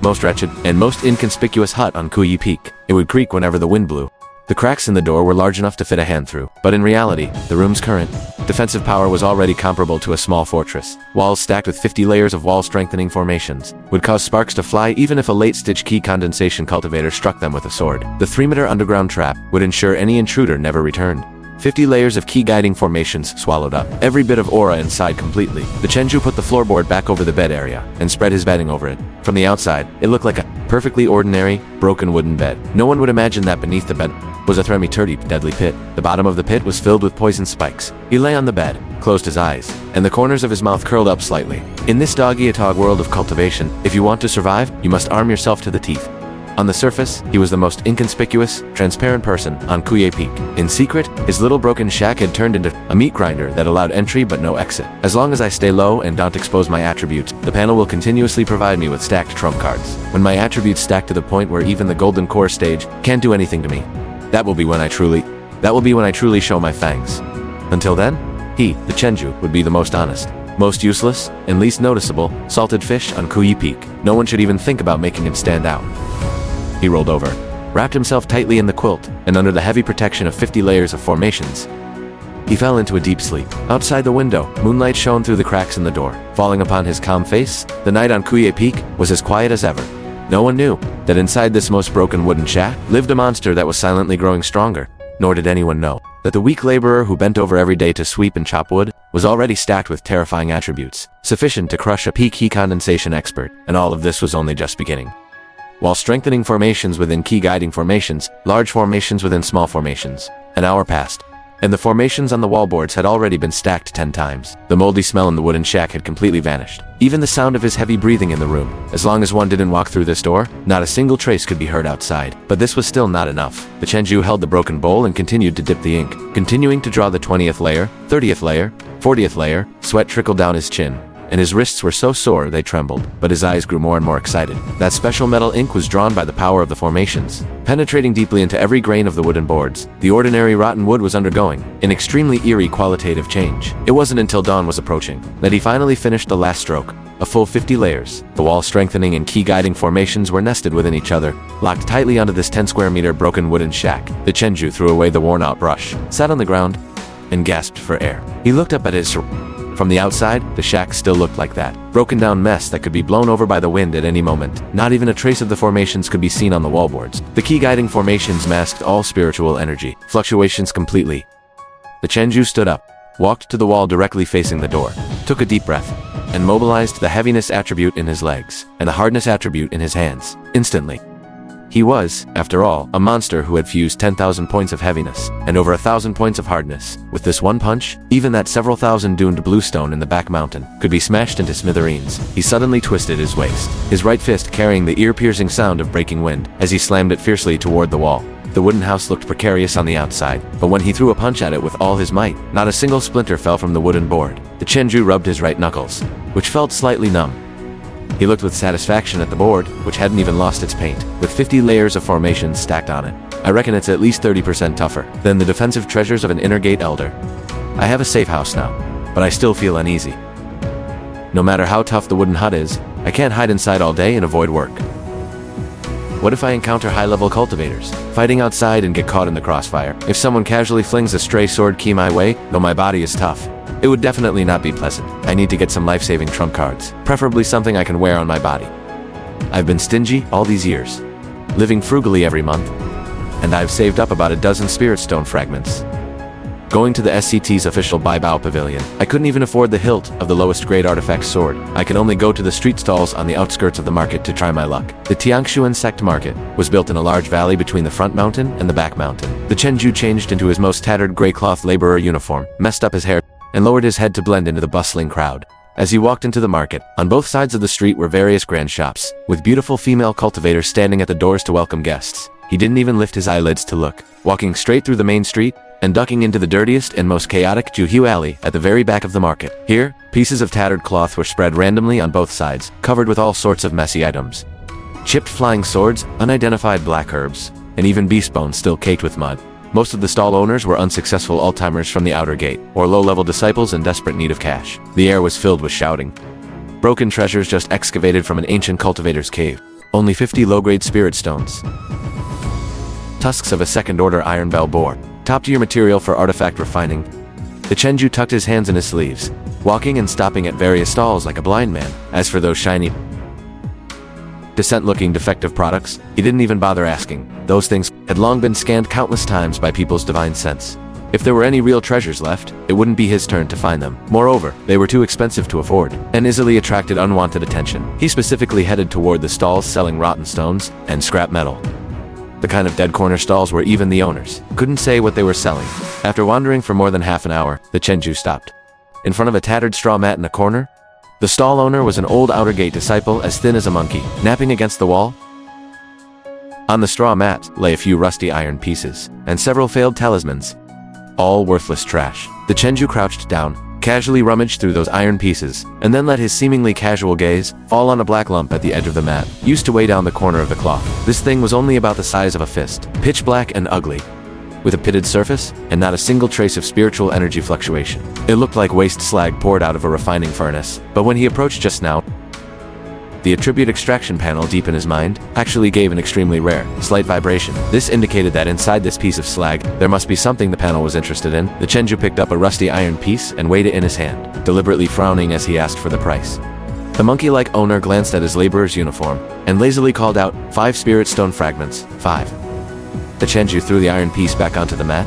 most wretched, and most inconspicuous hut on Guye Peak. It would creak whenever the wind blew. The cracks in the door were large enough to fit a hand through, but in reality, the room's current defensive power was already comparable to a small fortress. Walls stacked with 50 layers of wall-strengthening formations would cause sparks to fly even if a late-stitch key condensation cultivator struck them with a sword. The 3-meter underground trap would ensure any intruder never returned. 50 layers of key-guiding formations swallowed up every bit of aura inside completely. The Chenju put the floorboard back over the bed area and spread his bedding over it. From the outside, it looked like a perfectly ordinary, broken wooden bed. No one would imagine that beneath the bed was a thremi-turdy, deadly pit. The bottom of the pit was filled with poison spikes. He lay on the bed, closed his eyes, and the corners of his mouth curled up slightly. In this dog-eat-dog world of cultivation, if you want to survive, you must arm yourself to the teeth. On the surface, he was the most inconspicuous, transparent person on Guye Peak. In secret, his little broken shack had turned into a meat grinder that allowed entry but no exit. As long as I stay low and don't expose my attributes, the panel will continuously provide me with stacked trump cards. When my attributes stack to the point where even the golden core stage can't do anything to me, that will be when I truly show my fangs. Until then, he, the Chenju, would be the most honest, most useless, and least noticeable salted fish on Guye Peak. No one should even think about making him stand out. He rolled over, wrapped himself tightly in the quilt, and under the heavy protection of 50 layers of formations, he fell into a deep sleep. Outside the window, moonlight shone through the cracks in the door. Falling upon his calm face, the night on Guye Peak was as quiet as ever. No one knew that inside this most broken wooden shack lived a monster that was silently growing stronger. Nor did anyone know that the weak laborer who bent over every day to sweep and chop wood was already stacked with terrifying attributes, sufficient to crush a peak key condensation expert. And all of this was only just beginning. While strengthening formations within key-guiding formations, large formations within small formations. An hour passed, and the formations on the wallboards had already been stacked 10 times. The moldy smell in the wooden shack had completely vanished. Even the sound of his heavy breathing in the room. As long as one didn't walk through this door, not a single trace could be heard outside. But this was still not enough. The Chenju held the broken bowl and continued to dip the ink, continuing to draw the 20th layer, 30th layer, 40th layer. Sweat trickled down his chin, and his wrists were so sore they trembled, but his eyes grew more and more excited. That special metal ink was drawn by the power of the formations, penetrating deeply into every grain of the wooden boards. The ordinary rotten wood was undergoing an extremely eerie qualitative change. It wasn't until dawn was approaching that he finally finished the last stroke, a full 50 layers. The wall-strengthening and key-guiding formations were nested within each other, locked tightly onto this 10-square-meter broken wooden shack. The Chenju threw away the worn-out brush, sat on the ground, and gasped for air. He looked up at his From the outside, the shack still looked like that broken-down mess that could be blown over by the wind at any moment. Not even a trace of the formations could be seen on the wallboards. The key-guiding formations masked all spiritual energy, fluctuations completely. The Chenju stood up, walked to the wall directly facing the door, took a deep breath, and mobilized the heaviness attribute in his legs and the hardness attribute in his hands. Instantly, He was, after all, a monster who had fused 10,000 points of heaviness and over 1,000 points of hardness. With this one punch, even that several thousand doomed bluestone in the back mountain could be smashed into smithereens. He suddenly twisted his waist, his right fist carrying the ear-piercing sound of breaking wind as he slammed it fiercely toward the wall. The wooden house looked precarious on the outside, but when he threw a punch at it with all his might, not a single splinter fell from the wooden board. The Chenju rubbed his right knuckles, which felt slightly numb. He looked with satisfaction at the board, which hadn't even lost its paint, with 50 layers of formations stacked on it. I reckon it's at least 30% tougher than the defensive treasures of an inner gate elder. I have a safe house now, but I still feel uneasy. No matter how tough the wooden hut is, I can't hide inside all day and avoid work. What if I encounter high-level cultivators, fighting outside and get caught in the crossfire? If someone casually flings a stray sword key my way, though my body is tough, it would definitely not be pleasant. I need to get some life-saving trump cards, preferably something I can wear on my body. I've been stingy all these years, living frugally every month, and I've saved up about a dozen spirit stone fragments. Going to the SCT's official Baibao pavilion, I couldn't even afford the hilt of the lowest grade artifact sword. I could only go to the street stalls on the outskirts of the market to try my luck. The Tiangshuan sect market was built in a large valley between the front mountain and the back mountain. The Chenju changed into his most tattered gray cloth laborer uniform, messed up his hair, and lowered his head to blend into the bustling crowd. As he walked into the market, on both sides of the street were various grand shops, with beautiful female cultivators standing at the doors to welcome guests. He didn't even lift his eyelids to look, walking straight through the main street and ducking into the dirtiest and most chaotic Juhu alley at the very back of the market. Here, pieces of tattered cloth were spread randomly on both sides, covered with all sorts of messy items. Chipped flying swords, unidentified black herbs, and even beast bones still caked with mud. Most of the stall owners were unsuccessful alt-timers from the outer gate, or low-level disciples in desperate need of cash. The air was filled with shouting. Broken treasures just excavated from an ancient cultivator's cave. Only 50 low-grade spirit stones. Tusks of a second-order iron bell boar. Top-tier material for artifact refining. The Chenju tucked his hands in his sleeves, walking and stopping at various stalls like a blind man. As for those shiny, decent-looking defective products, he didn't even bother asking. Those things had long been scanned countless times by people's divine sense. If there were any real treasures left, it wouldn't be his turn to find them. Moreover, they were too expensive to afford, and easily attracted unwanted attention. He specifically headed toward the stalls selling rotten stones and scrap metal. The kind of dead corner stalls where even the owners couldn't say what they were selling. After wandering for more than half an hour, the Chenju stopped. In front of a tattered straw mat in a corner, the stall owner was an old outer gate disciple as thin as a monkey, napping against the wall. On the straw mat lay a few rusty iron pieces and several failed talismans, all worthless trash. The Chenju crouched down, casually rummaged through those iron pieces, and then let his seemingly casual gaze fall on a black lump at the edge of the mat, used to weigh down the corner of the cloth. This thing was only about the size of a fist, pitch black and ugly, with a pitted surface and not a single trace of spiritual energy fluctuation. It looked like waste slag poured out of a refining furnace, but when he approached just now, the attribute extraction panel deep in his mind actually gave an extremely rare, slight vibration. This indicated that inside this piece of slag, there must be something the panel was interested in. The Chenju picked up a rusty iron piece and weighed it in his hand, deliberately frowning as he asked for the price. The monkey-like owner glanced at his laborer's uniform and lazily called out, 5 spirit stone fragments, 5. The Chenju threw the iron piece back onto the mat,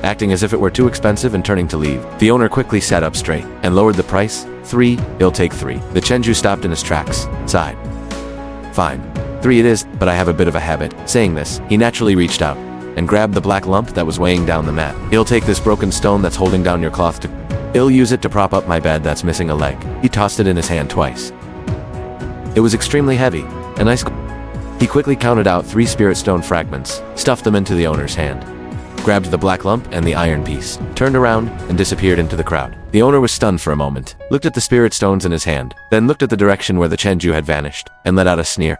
acting as if it were too expensive and turning to leave. The owner quickly sat up straight and lowered the price. 3, he'll take 3. The Chenju stopped in his tracks, sighed. Fine. 3 it is, but I have a bit of a habit. Saying this, he naturally reached out and grabbed the black lump that was weighing down the mat. He'll take this broken stone that's holding down your cloth to... He'll use it to prop up my bed that's missing a leg. He tossed it in his hand twice. It was extremely heavy, and he quickly counted out 3 spirit stone fragments, stuffed them into the owner's hand, grabbed the black lump and the iron piece, turned around, and disappeared into the crowd. The owner was stunned for a moment, looked at the spirit stones in his hand, then looked at the direction where the Chenju had vanished, and let out a sneer.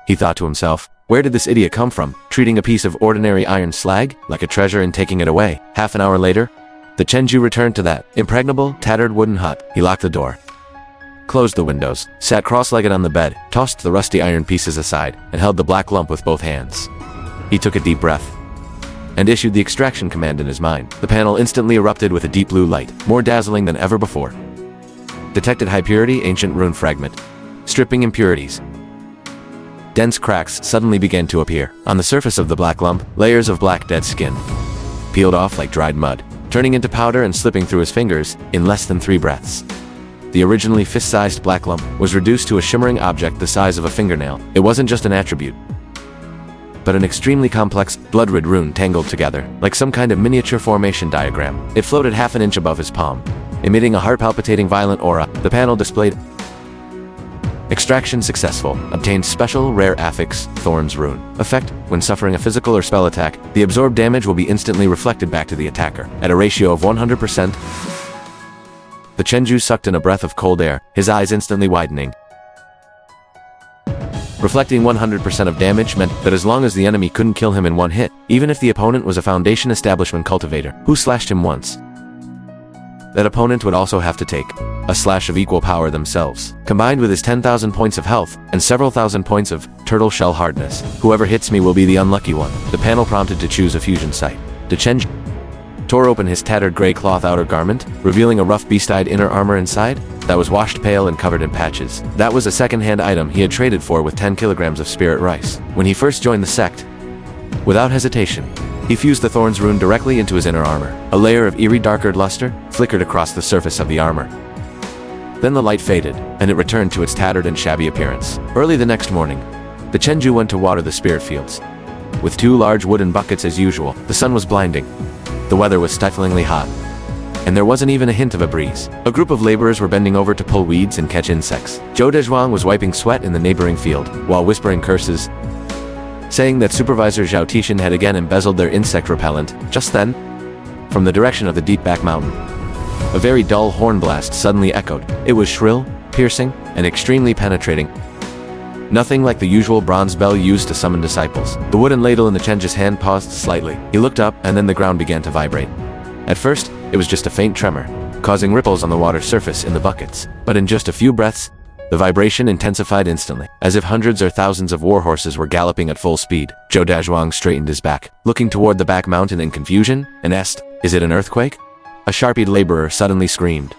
He thought to himself, where did this idiot come from, treating a piece of ordinary iron slag like a treasure and taking it away? Half an hour later, the Chenju returned to that impregnable, tattered wooden hut. He locked the door, closed the windows, sat cross-legged on the bed, tossed the rusty iron pieces aside, and held the black lump with both hands. He took a deep breath and issued the extraction command in his mind. The panel instantly erupted with a deep blue light, more dazzling than ever before. Detected high purity ancient rune fragment. Stripping impurities. Dense cracks suddenly began to appear. On the surface of the black lump, layers of black dead skin peeled off like dried mud, turning into powder and slipping through his fingers in less than 3 breaths. The originally fist-sized black lump was reduced to a shimmering object the size of a fingernail. It wasn't just an attribute. but an extremely complex, blood-red rune tangled together, like some kind of miniature formation diagram. It floated half an inch above his palm. Emitting a heart-palpitating violent aura, the panel displayed extraction successful. Obtained special, rare affix, Thorn's Rune. Effect: when suffering a physical or spell attack, the absorbed damage will be instantly reflected back to the attacker, at a ratio of 100%. The Chenju sucked in a breath of cold air, his eyes instantly widening. Reflecting 100% of damage meant that as long as the enemy couldn't kill him in one hit, even if the opponent was a Foundation Establishment cultivator who slashed him once, that opponent would also have to take a slash of equal power themselves. Combined with his 10,000 points of health and several thousand points of turtle shell hardness, whoever hits me will be the unlucky one. The panel prompted to choose a fusion site. Chenju tore open his tattered gray cloth outer garment, revealing a rough beast-eyed inner armor inside that was washed pale and covered in patches. That was a second-hand item he had traded for with 10 kilograms of spirit rice. When he first joined the sect, without hesitation, he fused the Thorn's Rune directly into his inner armor. A layer of eerie dark-red luster flickered across the surface of the armor. Then the light faded, and it returned to its tattered and shabby appearance. Early the next morning, the Chenju went to water the spirit fields. With 2 large wooden buckets as usual, the sun was blinding. The weather was stiflingly hot, and there wasn't even a hint of a breeze. A group of laborers were bending over to pull weeds and catch insects. Zhou Dezhuang was wiping sweat in the neighboring field, while whispering curses, saying that Supervisor Zhao Tishan had again embezzled their insect repellent. Just then, from the direction of the deep back mountain, a very dull horn blast suddenly echoed. It was shrill, piercing, and extremely penetrating. Nothing like the usual bronze bell used to summon disciples. The wooden ladle in the Chenju's hand paused slightly. He looked up, and then the ground began to vibrate. At first, it was just a faint tremor, causing ripples on the water's surface in the buckets. But in just a few breaths, the vibration intensified instantly, as if hundreds or thousands of war horses were galloping at full speed. Zhou Dezhuang straightened his back, looking toward the back mountain in confusion, and asked, "Is it an earthquake?" A sharp-eyed laborer suddenly screamed,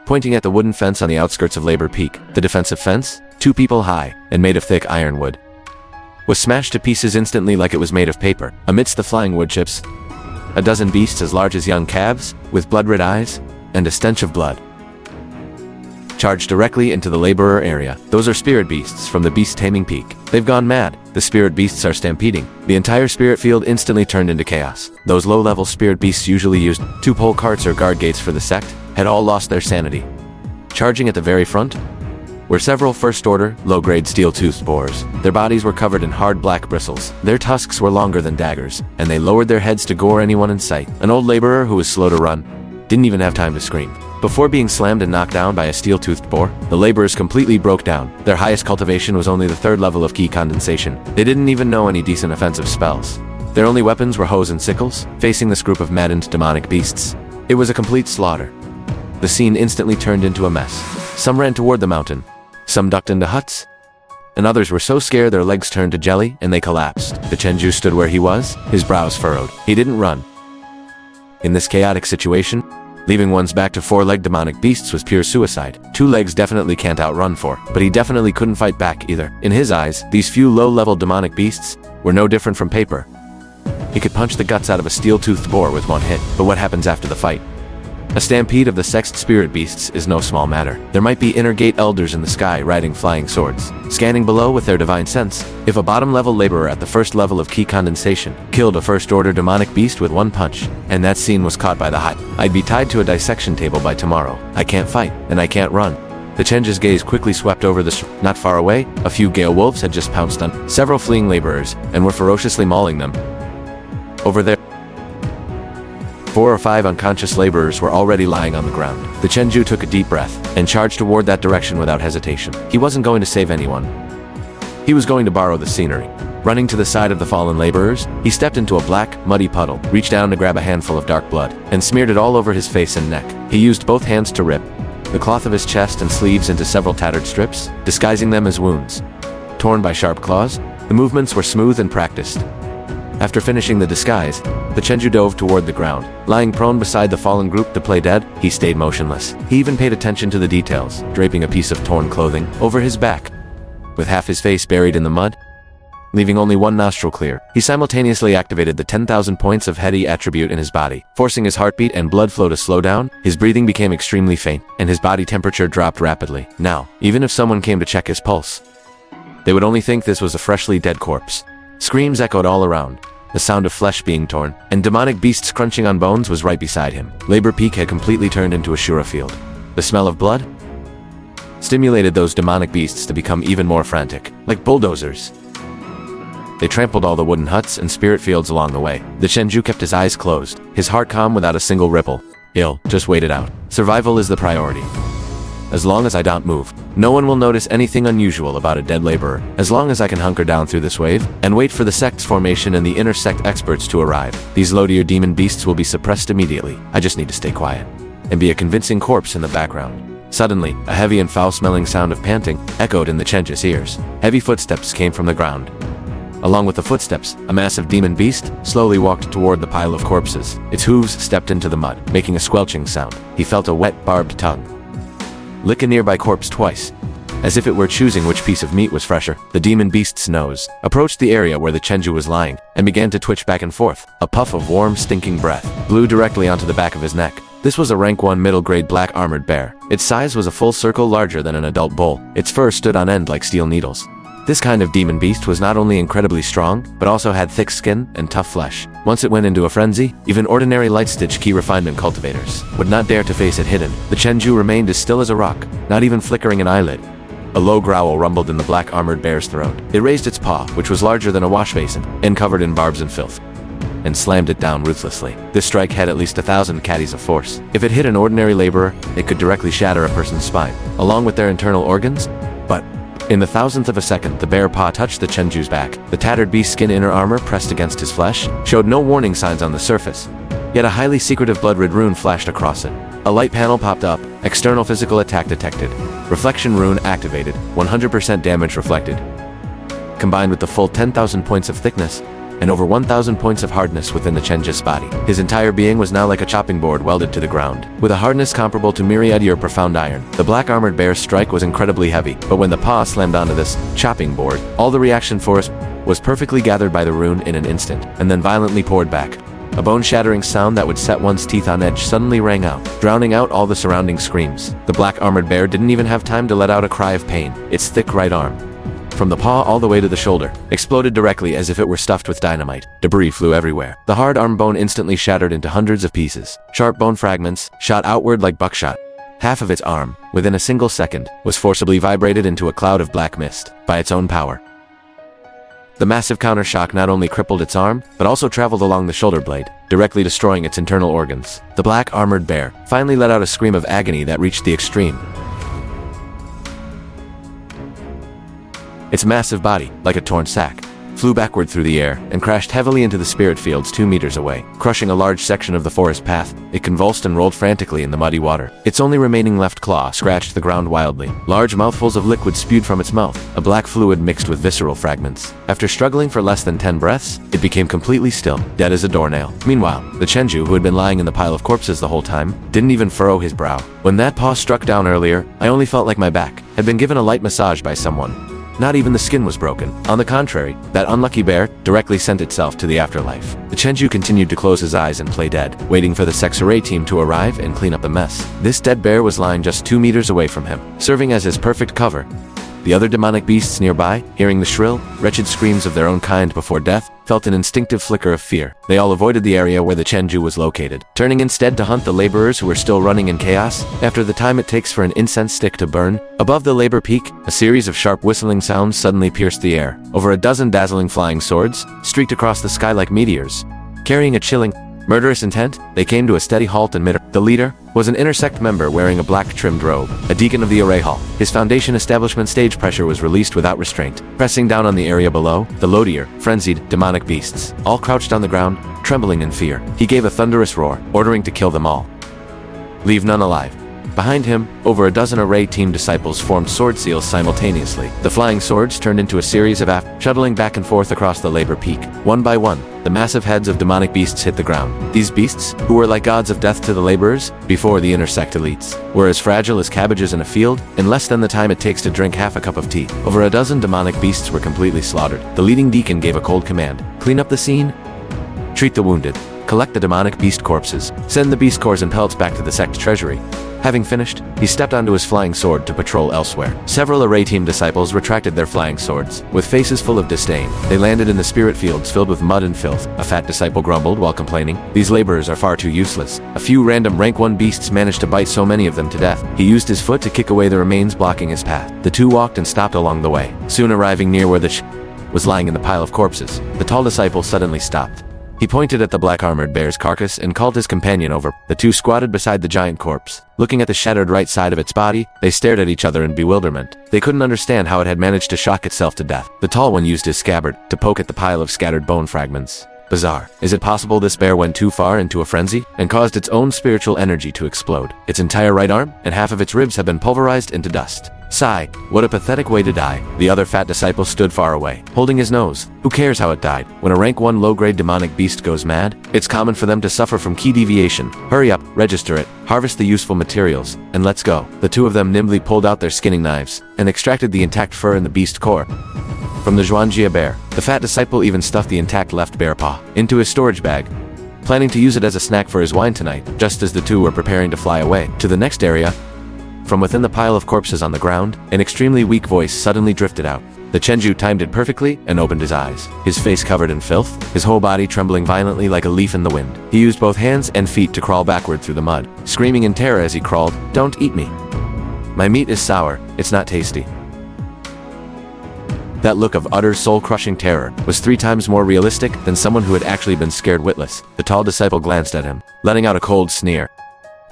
pointing at the wooden fence on the outskirts of Labor Peak. The defensive fence, 2 people high, and made of thick ironwood, was smashed to pieces instantly like it was made of paper. Amidst the flying wood chips, a dozen beasts as large as young calves, with blood-red eyes, and a stench of blood, charged directly into the laborer area. Those are spirit beasts from the beast-taming peak. They've gone mad. The spirit beasts are stampeding. The entire spirit field instantly turned into chaos. Those low-level spirit beasts usually used to pull carts or guard gates for the sect had all lost their sanity. Charging at the very front were several first-order, low-grade steel-toothed boars. Their bodies were covered in hard black bristles. Their tusks were longer than daggers, and they lowered their heads to gore anyone in sight. An old laborer who was slow to run didn't even have time to scream. Before being slammed and knocked down by a steel-toothed boar, the laborers completely broke down. Their highest cultivation was only the 3rd level of ki condensation. They didn't even know any decent offensive spells. Their only weapons were hoes and sickles, facing this group of maddened demonic beasts. It was a complete slaughter. The scene instantly turned into a mess. Some ran toward the mountain, some ducked into huts, and others were so scared their legs turned to jelly and they collapsed. The Chenju stood where he was, his brows furrowed. He didn't run. In this chaotic situation, leaving one's back to 4-legged demonic beasts was pure suicide. 2 legs definitely can't outrun 4, but he definitely couldn't fight back either. In his eyes, these few low-level demonic beasts were no different from paper. He could punch the guts out of a steel-toothed boar with 1 hit, but what happens after the fight? A stampede of the sexed spirit beasts is no small matter. There might be inner gate elders in the sky riding flying swords, scanning below with their divine sense. If a bottom-level laborer at the 1st level of ki condensation killed a first-order demonic beast with 1 punch, and that scene was caught by the hut, I'd be tied to a dissection table by tomorrow. I can't fight, and I can't run. The Chenju's gaze quickly swept over the not far away, a few gale wolves had just pounced on several fleeing laborers, and were ferociously mauling them. Over there, 4 or 5 unconscious laborers were already lying on the ground. The Chenju took a deep breath and charged toward that direction without hesitation. He wasn't going to save anyone. He was going to borrow the scenery. Running to the side of the fallen laborers, he stepped into a black, muddy puddle, reached down to grab a handful of dark blood, and smeared it all over his face and neck. He used both hands to rip the cloth of his chest and sleeves into several tattered strips, disguising them as wounds. Torn by sharp claws, the movements were smooth and practiced. After finishing the disguise, the Chenju dove toward the ground. Lying prone beside the fallen group to play dead, he stayed motionless. He even paid attention to the details, draping a piece of torn clothing over his back. With half his face buried in the mud, leaving only 1 nostril clear, he simultaneously activated the 10,000 points of Hedi attribute in his body. Forcing his heartbeat and blood flow to slow down, his breathing became extremely faint, and his body temperature dropped rapidly. Now, even if someone came to check his pulse, they would only think this was a freshly dead corpse. Screams echoed all around. The sound of flesh being torn, and demonic beasts crunching on bones was right beside him. Labor Peak had completely turned into a Shura field. The smell of blood stimulated those demonic beasts to become even more frantic, like bulldozers. They trampled all the wooden huts and spirit fields along the way. The Chenju kept his eyes closed, his heart calm without a single ripple. Just wait it out. Survival is the priority. As long as I don't move, no one will notice anything unusual about a dead laborer. As long as I can hunker down through this wave and wait for the sect's formation and the inner sect experts to arrive, these low-tier demon beasts will be suppressed immediately. I just need to stay quiet and be a convincing corpse in the background. Suddenly, a heavy and foul-smelling sound of panting echoed in the Chenju's ears. Heavy footsteps came from the ground. Along with the footsteps, a massive demon beast slowly walked toward the pile of corpses. Its hooves stepped into the mud, making a squelching sound. He felt a wet, barbed tongue lick a nearby corpse twice. As if it were choosing which piece of meat was fresher, the demon beast's nose approached the area where the Chenju was lying and began to twitch back and forth. A puff of warm, stinking breath blew directly onto the back of his neck. This was a rank 1 middle-grade black armored bear. Its size was a full circle larger than an adult bull. Its fur stood on end like steel needles. This kind of demon beast was not only incredibly strong, but also had thick skin and tough flesh. Once it went into a frenzy, even ordinary light-stitch key refinement cultivators would not dare to face it hidden. The Chenju remained as still as a rock, not even flickering an eyelid. A low growl rumbled in the black armored bear's throat. It raised its paw, which was larger than a wash basin, and covered in barbs and filth, and slammed it down ruthlessly. This strike had at least 1,000 caddies of force. If it hit an ordinary laborer, it could directly shatter a person's spine, along with their internal organs. But in the thousandth of a second, the bare paw touched the Chenju's back. The tattered beast skin inner armor pressed against his flesh showed no warning signs on the surface, yet a highly secretive blood-red rune flashed across it. A light panel popped up. External physical attack detected. Reflection rune activated. 100% damage reflected. Combined with the full 10,000 points of thickness and over 1,000 points of hardness within the Chenju's body. His entire being was now like a chopping board welded to the ground. With a hardness comparable to myriad or profound iron, the black armored bear's strike was incredibly heavy, but when the paw slammed onto this chopping board, all the reaction force was perfectly gathered by the rune in an instant, and then violently poured back. A bone-shattering sound that would set one's teeth on edge suddenly rang out, drowning out all the surrounding screams. The black armored bear didn't even have time to let out a cry of pain. Its thick right arm, from the paw all the way to the shoulder, exploded directly as if it were stuffed with dynamite. Debris flew everywhere. The hard arm bone instantly shattered into hundreds of pieces. Sharp bone fragments shot outward like buckshot. Half of its arm, within a single second, was forcibly vibrated into a cloud of black mist by its own power. The massive countershock not only crippled its arm, but also traveled along the shoulder blade, directly destroying its internal organs. The black armored bear finally let out a scream of agony that reached the extreme. Its massive body, like a torn sack, flew backward through the air and crashed heavily into the spirit fields 2 meters away, crushing a large section of the forest path. It convulsed and rolled frantically in the muddy water. Its only remaining left claw scratched the ground wildly. Large mouthfuls of liquid spewed from its mouth, a black fluid mixed with visceral fragments. After struggling for less than 10 breaths, it became completely still, dead as a doornail. Meanwhile, the Chenju, who had been lying in the pile of corpses the whole time, didn't even furrow his brow. When that paw struck down earlier, I only felt like my back had been given a light massage by someone. Not even the skin was broken. On the contrary, that unlucky bear directly sent itself to the afterlife. The Chenju continued to close his eyes and play dead, waiting for the sect's array team to arrive and clean up the mess. This dead bear was lying just 2 meters away from him, serving as his perfect cover. The other demonic beasts nearby, hearing the shrill, wretched screams of their own kind before death, felt an instinctive flicker of fear. They all avoided the area where the Chenju was located, turning instead to hunt the laborers who were still running in chaos. After the time it takes for an incense stick to burn, above the labor peak, a series of sharp whistling sounds suddenly pierced the air. Over a dozen dazzling flying swords streaked across the sky like meteors. Carrying a chilling, murderous intent, they came to a steady halt in mid-air. The leader was an intersect member wearing a black-trimmed robe, a deacon of the array hall. His Foundation establishment stage pressure was released without restraint, pressing down on the area below. The low-tier, frenzied, demonic beasts all crouched on the ground, trembling in fear. He gave a thunderous roar, ordering to kill them all. Leave none alive. Behind him, over a dozen array team disciples formed sword seals simultaneously. The flying swords turned into a series of shuttling back and forth across the labor peak. One by one, the massive heads of demonic beasts hit the ground. These beasts, who were like gods of death to the laborers before the intersect elites, were as fragile as cabbages in a field in less than the time it takes to drink half a cup of tea. Over a dozen demonic beasts were completely slaughtered. The leading deacon gave a cold command: clean up the scene, treat the wounded, collect the demonic beast corpses, send the beast cores and pelts back to the sect treasury. Having finished, he stepped onto his flying sword to patrol elsewhere. Several array team disciples retracted their flying swords. With faces full of disdain, they landed in the spirit fields filled with mud and filth. A fat disciple grumbled while complaining, "These laborers are far too useless." A few random rank 1 beasts managed to bite so many of them to death. He used his foot to kick away the remains blocking his path. The two walked and stopped along the way, soon arriving near where the was lying in the pile of corpses. The tall disciple suddenly stopped. He pointed at the black-armored bear's carcass and called his companion over. The two squatted beside the giant corpse. Looking at the shattered right side of its body, they stared at each other in bewilderment. They couldn't understand how it had managed to shock itself to death. The tall one used his scabbard to poke at the pile of scattered bone fragments. Bizarre. Is it possible this bear went too far into a frenzy and caused its own spiritual energy to explode? Its entire right arm and half of its ribs have been pulverized into dust. Sigh, what a pathetic way to die. The other fat disciple stood far away, holding his nose. Who cares how it died? When a rank 1 low-grade demonic beast goes mad, it's common for them to suffer from key deviation. Hurry up, register it, harvest the useful materials, and let's go. The two of them nimbly pulled out their skinning knives and extracted the intact fur in the beast core from the Zhuangjia bear. The fat disciple even stuffed the intact left bear paw into his storage bag, planning to use it as a snack for his wine tonight. Just as the two were preparing to fly away to the next area, from within the pile of corpses on the ground, an extremely weak voice suddenly drifted out. The Chenju timed it perfectly and opened his eyes, his face covered in filth, his whole body trembling violently like a leaf in the wind. He used both hands and feet to crawl backward through the mud, screaming in terror as he crawled, "Don't eat me. My meat is sour, it's not tasty." That look of utter soul-crushing terror was 3 times more realistic than someone who had actually been scared witless. The tall disciple glanced at him, letting out a cold sneer.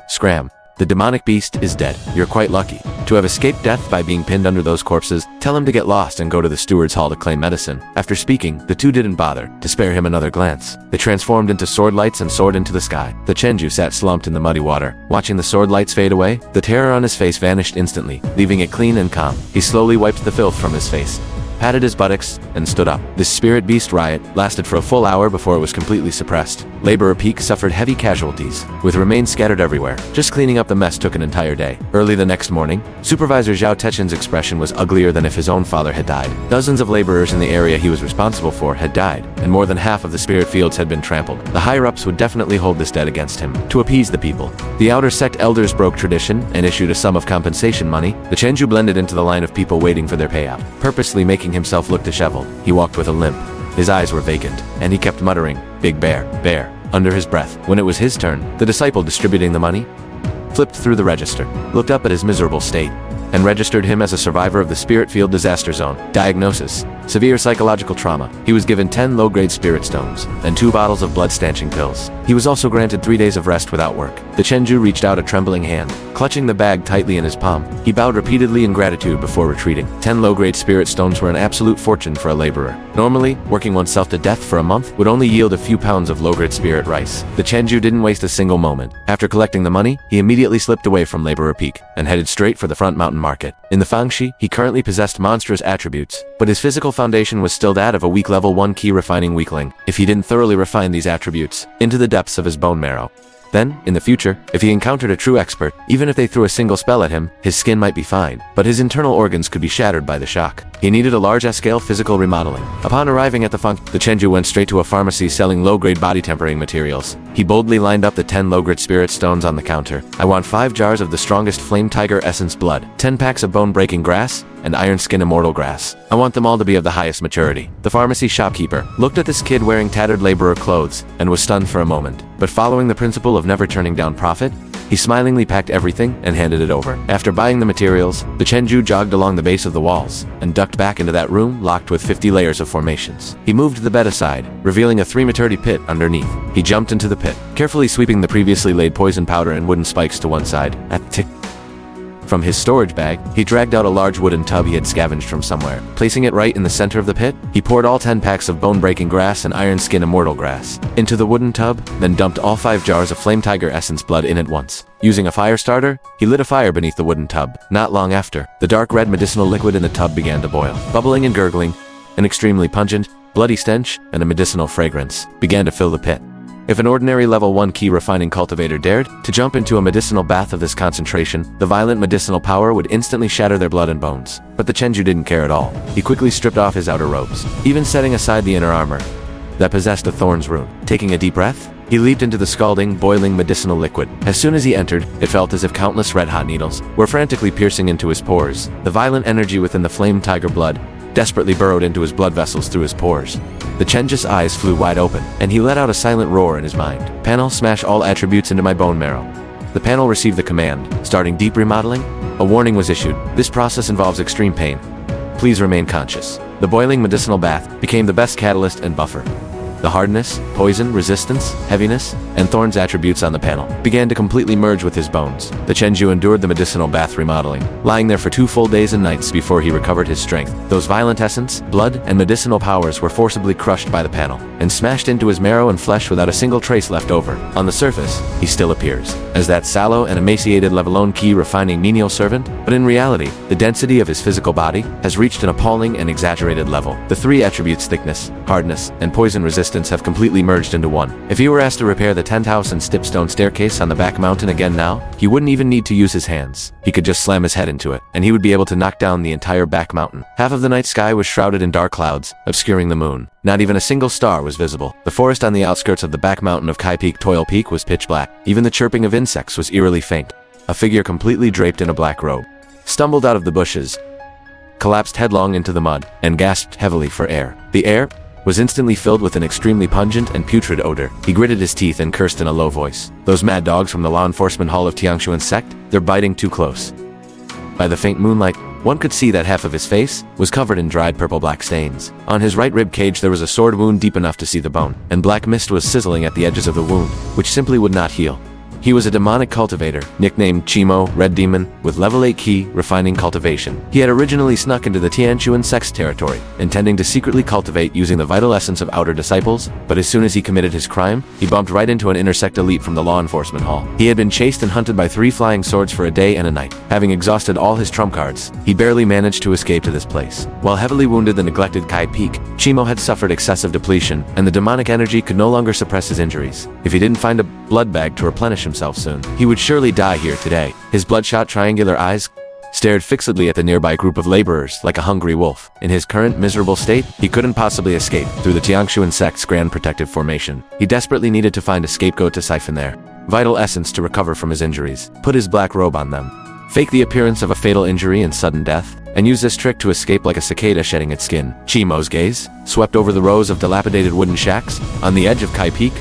"Scram. The demonic beast is dead. You're quite lucky to have escaped death by being pinned under those corpses. Tell him to get lost and go to the steward's hall to claim medicine." After speaking, the two didn't bother to spare him another glance. They transformed into sword lights and soared into the sky. The Chenju sat slumped in the muddy water, watching the sword lights fade away. The terror on his face vanished instantly, leaving it clean and calm. He slowly wiped the filth from his face, patted his buttocks, and stood up. This spirit beast riot lasted for a full hour before it was completely suppressed. Laborer Peak suffered heavy casualties, with remains scattered everywhere. Just cleaning up the mess took an entire day. Early the next morning, Supervisor Zhao Techin's expression was uglier than if his own father had died. Dozens of laborers in the area he was responsible for had died, and more than half of the spirit fields had been trampled. The higher-ups would definitely hold this debt against him. To appease the people, the outer sect elders broke tradition and issued a sum of compensation money. The Chenju blended into the line of people waiting for their payout, purposely making himself look disheveled. He walked with a limp. His eyes were vacant, and he kept muttering, "Big bear, bear," under his breath. When it was his turn, the disciple distributing the money flipped through the register, looked up at his miserable state, and registered him as a survivor of the Spirit Field Disaster Zone. Diagnosis: severe psychological trauma. He was given 10 low-grade spirit stones and 2 bottles of blood-stanching pills. He was also granted 3 days of rest without work. The Chenju reached out a trembling hand, clutching the bag tightly in his palm. He bowed repeatedly in gratitude before retreating. 10 low-grade spirit stones were an absolute fortune for a laborer. Normally, working oneself to death for a month would only yield a few pounds of low-grade spirit rice. The Chenju didn't waste a single moment. After collecting the money, he immediately slipped away from Laborer Peak and headed straight for the front mountain market. In the Fangxi, he currently possessed monstrous attributes, but his physical foundation was still that of a weak level 1 key refining weakling. If he didn't thoroughly refine these attributes into the depths of his bone marrow, then, in the future, if he encountered a true expert, even if they threw a single spell at him, his skin might be fine, but his internal organs could be shattered by the shock. He needed a large-scale physical remodeling. Upon arriving at the Chenju went straight to a pharmacy selling low-grade body tempering materials. He boldly lined up the 10 low-grade spirit stones on the counter. "I want 5 jars of the strongest flame tiger essence blood, 10 packs of bone-breaking grass, and iron skin immortal grass. I want them all to be of the highest maturity." The pharmacy shopkeeper looked at this kid wearing tattered laborer clothes and was stunned for a moment. But following the principle of never turning down profit, he smilingly packed everything and handed it over. After buying the materials, the Chenju jogged along the base of the walls and ducked back into that room locked with 50 layers of formations. He moved the bed aside, revealing a 3-maturity pit underneath. He jumped into the pit, carefully sweeping the previously laid poison powder and wooden spikes to one side. At the tick. From his storage bag, he dragged out a large wooden tub he had scavenged from somewhere. Placing it right in the center of the pit, he poured all 10 packs of bone-breaking grass and iron skin immortal grass into the wooden tub, then dumped all 5 jars of flame tiger essence blood in at once. Using a fire starter, he lit a fire beneath the wooden tub. Not long after, the dark red medicinal liquid in the tub began to boil. Bubbling and gurgling, an extremely pungent, bloody stench, and a medicinal fragrance began to fill the pit. If an ordinary level 1 key refining cultivator dared to jump into a medicinal bath of this concentration, the violent medicinal power would instantly shatter their blood and bones. But the Chenju didn't care at all. He quickly stripped off his outer robes, even setting aside the inner armor that possessed a thorn's rune. Taking a deep breath, He leaped into the scalding, boiling medicinal liquid. As soon as he entered, it felt as if countless red-hot needles were frantically piercing into his pores. The violent energy within the flame tiger blood desperately burrowed into his blood vessels through his pores. The Chenju's eyes flew wide open, and he let out a silent roar in his mind. Panel, smash all attributes into my bone marrow. The panel received the command, starting deep remodeling. A warning was issued. This process involves extreme pain. Please remain conscious. The boiling medicinal bath became the best catalyst and buffer. The hardness, poison, resistance, heaviness, and thorns attributes on the panel began to completely merge with his bones. The Chenju endured the medicinal bath remodeling, lying there for 2 full days and nights before he recovered his strength. Those violent essence, blood, and medicinal powers were forcibly crushed by the panel and smashed into his marrow and flesh without a single trace left over. On the surface, he still appears as that sallow and emaciated level-alone key refining menial servant, but in reality, the density of his physical body has reached an appalling and exaggerated level. The 3 attributes thickness, hardness, and poison resistance have completely merged into one. If he were asked to repair the 10th and stipstone staircase on the back mountain again now, he wouldn't even need to use his hands. He could just slam his head into it, and he would be able to knock down the entire back mountain. Half of the night sky was shrouded in dark clouds, obscuring the moon. Not even a single star was visible. The forest on the outskirts of the back mountain of Kai Peak Toil Peak was pitch black. Even the chirping of insects was eerily faint. A figure completely draped in a black robe stumbled out of the bushes, collapsed headlong into the mud, and gasped heavily for air. The air was instantly filled with an extremely pungent and putrid odor. He gritted his teeth and cursed in a low voice. Those mad dogs from the law enforcement hall of Tiangshuan sect, they're biting too close. By the faint moonlight, one could see that half of his face was covered in dried purple-black stains. On his right rib cage there was a sword wound deep enough to see the bone, and black mist was sizzling at the edges of the wound, which simply would not heal. He was a demonic cultivator, nicknamed Chimo, Red Demon, with level 8 key, refining cultivation. He had originally snuck into the Tianshuan sect's territory, intending to secretly cultivate using the vital essence of outer disciples, but as soon as he committed his crime, he bumped right into an intersect elite from the law enforcement hall. He had been chased and hunted by 3 flying swords for a day and a night. Having exhausted all his trump cards, he barely managed to escape to this place. While heavily wounded the neglected Kai Peak, Chimo had suffered excessive depletion, and the demonic energy could no longer suppress his injuries. If he didn't find a blood bag to replenish himself soon, he would surely die here today. His bloodshot triangular eyes stared fixedly at the nearby group of laborers like a hungry wolf. In his current miserable state, he couldn't possibly escape through the Tiangshuan sect's grand protective formation. He desperately needed to find a scapegoat to siphon their vital essence to recover from his injuries, put his black robe on them, fake the appearance of a fatal injury and sudden death, and use this trick to escape like a cicada shedding its skin. Chimo's gaze swept over the rows of dilapidated wooden shacks on the edge of Kai Peak.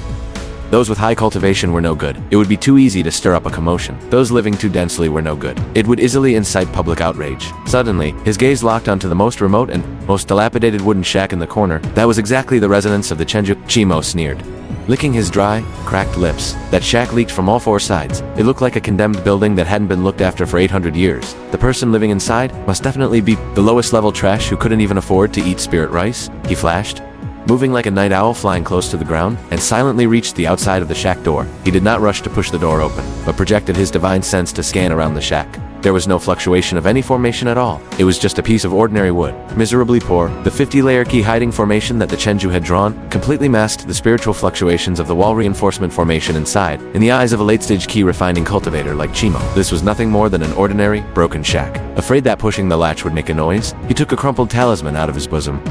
Those with high cultivation were no good. It would be too easy to stir up a commotion. Those living too densely were no good. It would easily incite public outrage. Suddenly, his gaze locked onto the most remote and most dilapidated wooden shack in the corner. That was exactly the residence of the Chenju. Chimo sneered, licking his dry, cracked lips. That shack leaked from all 4 sides. It looked like a condemned building that hadn't been looked after for 800 years. The person living inside must definitely be the lowest level trash who couldn't even afford to eat spirit rice, he flashed, moving like a night owl flying close to the ground, and silently reached the outside of the shack door. He did not rush to push the door open, but projected his divine sense to scan around the shack. There was no fluctuation of any formation at all. It was just a piece of ordinary wood, miserably poor. The 50-layer key hiding formation that the Chenju had drawn completely masked the spiritual fluctuations of the wall reinforcement formation inside. In the eyes of a late-stage key refining cultivator like Chimo, this was nothing more than an ordinary, broken shack. Afraid that pushing the latch would make a noise, he took a crumpled talisman out of his bosom,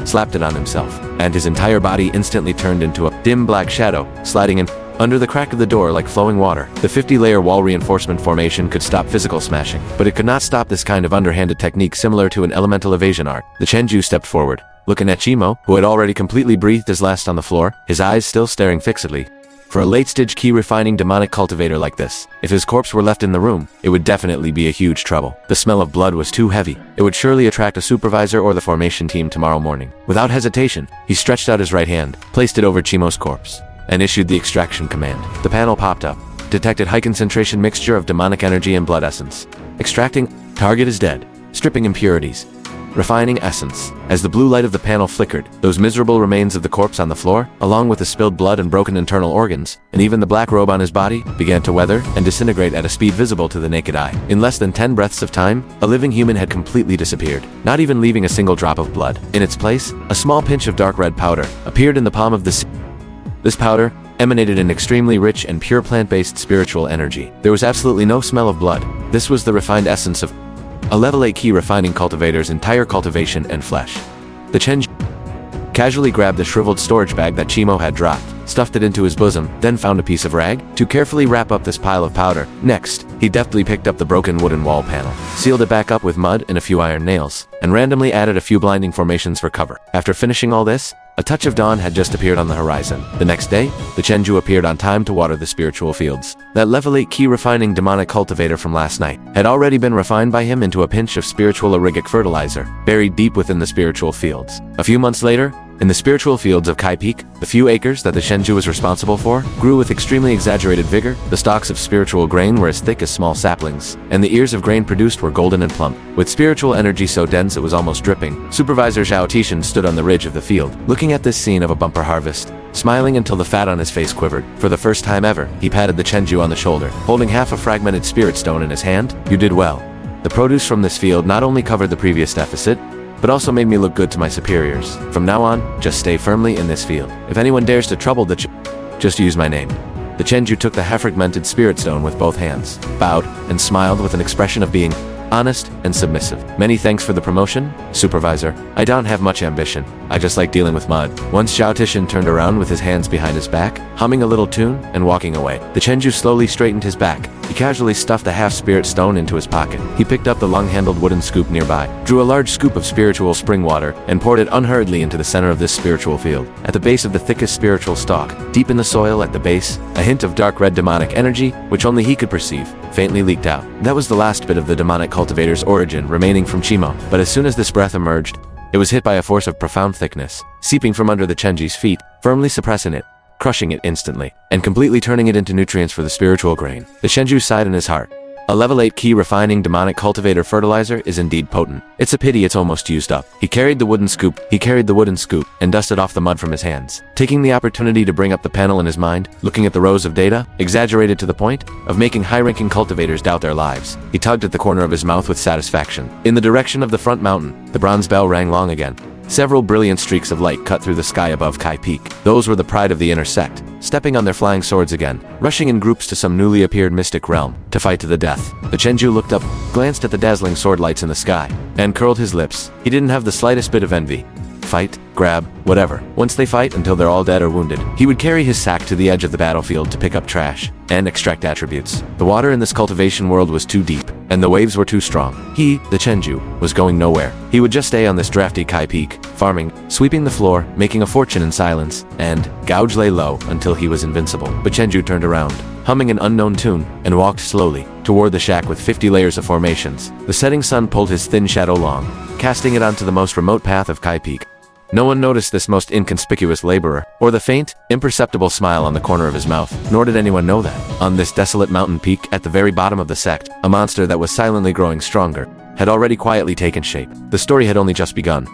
slapped it on himself, and his entire body instantly turned into a dim black shadow, sliding in under the crack of the door like flowing water. The 50-layer wall reinforcement formation could stop physical smashing, but it could not stop this kind of underhanded technique similar to an elemental evasion art. The Chenju stepped forward, looking at Chimo, who had already completely breathed his last on the floor, his eyes still staring fixedly. For a late-stage key-refining demonic cultivator like this, if his corpse were left in the room, it would definitely be a huge trouble. The smell of blood was too heavy. It would surely attract a supervisor or the formation team tomorrow morning. Without hesitation, he stretched out his right hand, placed it over Chimo's corpse, and issued the extraction command. The panel popped up, detected high-concentration mixture of demonic energy and blood essence. Extracting, target is dead. Stripping impurities. Refining essence. As the blue light of the panel flickered, those miserable remains of the corpse on the floor, along with the spilled blood and broken internal organs, and even the black robe on his body, began to weather and disintegrate at a speed visible to the naked eye. In less than 10 breaths of time, a living human had completely disappeared, not even leaving a single drop of blood. In its place, a small pinch of dark red powder appeared in the palm of the sea. This powder emanated an extremely rich and pure plant-based spiritual energy. There was absolutely no smell of blood. This was the refined essence of a level 8 key refining cultivator's entire cultivation and flesh. The Chenju casually grabbed the shriveled storage bag that Chimo had dropped, stuffed it into his bosom, then found a piece of rag to carefully wrap up this pile of powder. Next, he deftly picked up the broken wooden wall panel, sealed it back up with mud and a few iron nails, and randomly added a few blinding formations for cover. After finishing all this, a touch of dawn had just appeared on the horizon. The next day, the Chenju appeared on time to water the spiritual fields. That level 8 key refining demonic cultivator from last night had already been refined by him into a pinch of spiritual aurigic fertilizer, buried deep within the spiritual fields. A few months later, in the spiritual fields of Kai Peak, the few acres that the Chenju was responsible for grew with extremely exaggerated vigor. The stalks of spiritual grain were as thick as small saplings, and the ears of grain produced were golden and plump, with spiritual energy so dense it was almost dripping. Supervisor Zhao Tishan stood on the ridge of the field, looking at this scene of a bumper harvest, smiling until the fat on his face quivered. For the first time ever, he patted the Chenju on the shoulder, holding half a fragmented spirit stone in his hand. "You did well. The produce from this field not only covered the previous deficit, but also made me look good to my superiors. From now on, just stay firmly in this field. If anyone dares to trouble the just use my name." The Chenju took the half-fragmented spirit stone with both hands, bowed, and smiled with an expression of being honest and submissive. "Many thanks for the promotion, Supervisor. I don't have much ambition. I just like dealing with mud." Once Zhao Tishan turned around with his hands behind his back, humming a little tune and walking away, the Chenju slowly straightened his back. He casually stuffed the half-spirit stone into his pocket. He picked up the long-handled wooden scoop nearby, drew a large scoop of spiritual spring water, and poured it unhurriedly into the center of this spiritual field. At the base of the thickest spiritual stalk, deep in the soil at the base, a hint of dark red demonic energy, which only he could perceive, faintly leaked out. That was the last bit of the demonic cultivator's origin remaining from Chimo. But as soon as this breath emerged, it was hit by a force of profound thickness, seeping from under the Chenji's feet, firmly suppressing it, crushing it instantly, and completely turning it into nutrients for the spiritual grain. The Chenju sighed in his heart. A level 8 key refining demonic cultivator fertilizer is indeed potent. It's a pity it's almost used up. He carried the wooden scoop, and dusted off the mud from his hands, taking the opportunity to bring up the panel in his mind, looking at the rows of data, exaggerated to the point of making high-ranking cultivators doubt their lives. He tugged at the corner of his mouth with satisfaction. In the direction of the front mountain, the bronze bell rang long again. Several brilliant streaks of light cut through the sky above Kai Peak. Those were the pride of the inner sect, stepping on their flying swords again, rushing in groups to some newly appeared mystic realm, to fight to the death. The Chenju looked up, glanced at the dazzling sword lights in the sky, and curled his lips. He didn't have the slightest bit of envy. Fight, grab, whatever. Once they fight until they're all dead or wounded, he would carry his sack to the edge of the battlefield to pick up trash and extract attributes. The water in this cultivation world was too deep, and the waves were too strong. He, the Chenju, was going nowhere. He would just stay on this drafty Kai Peak, farming, sweeping the floor, making a fortune in silence, and gouge lay low until he was invincible. But Chenju turned around, humming an unknown tune, and walked slowly toward the shack with 50 layers of formations. The setting sun pulled his thin shadow long, casting it onto the most remote path of Kai Peak. No one noticed this most inconspicuous laborer, or the faint, imperceptible smile on the corner of his mouth, nor did anyone know that, on this desolate mountain peak at the very bottom of the sect, a monster that was silently growing stronger had already quietly taken shape. The story had only just begun.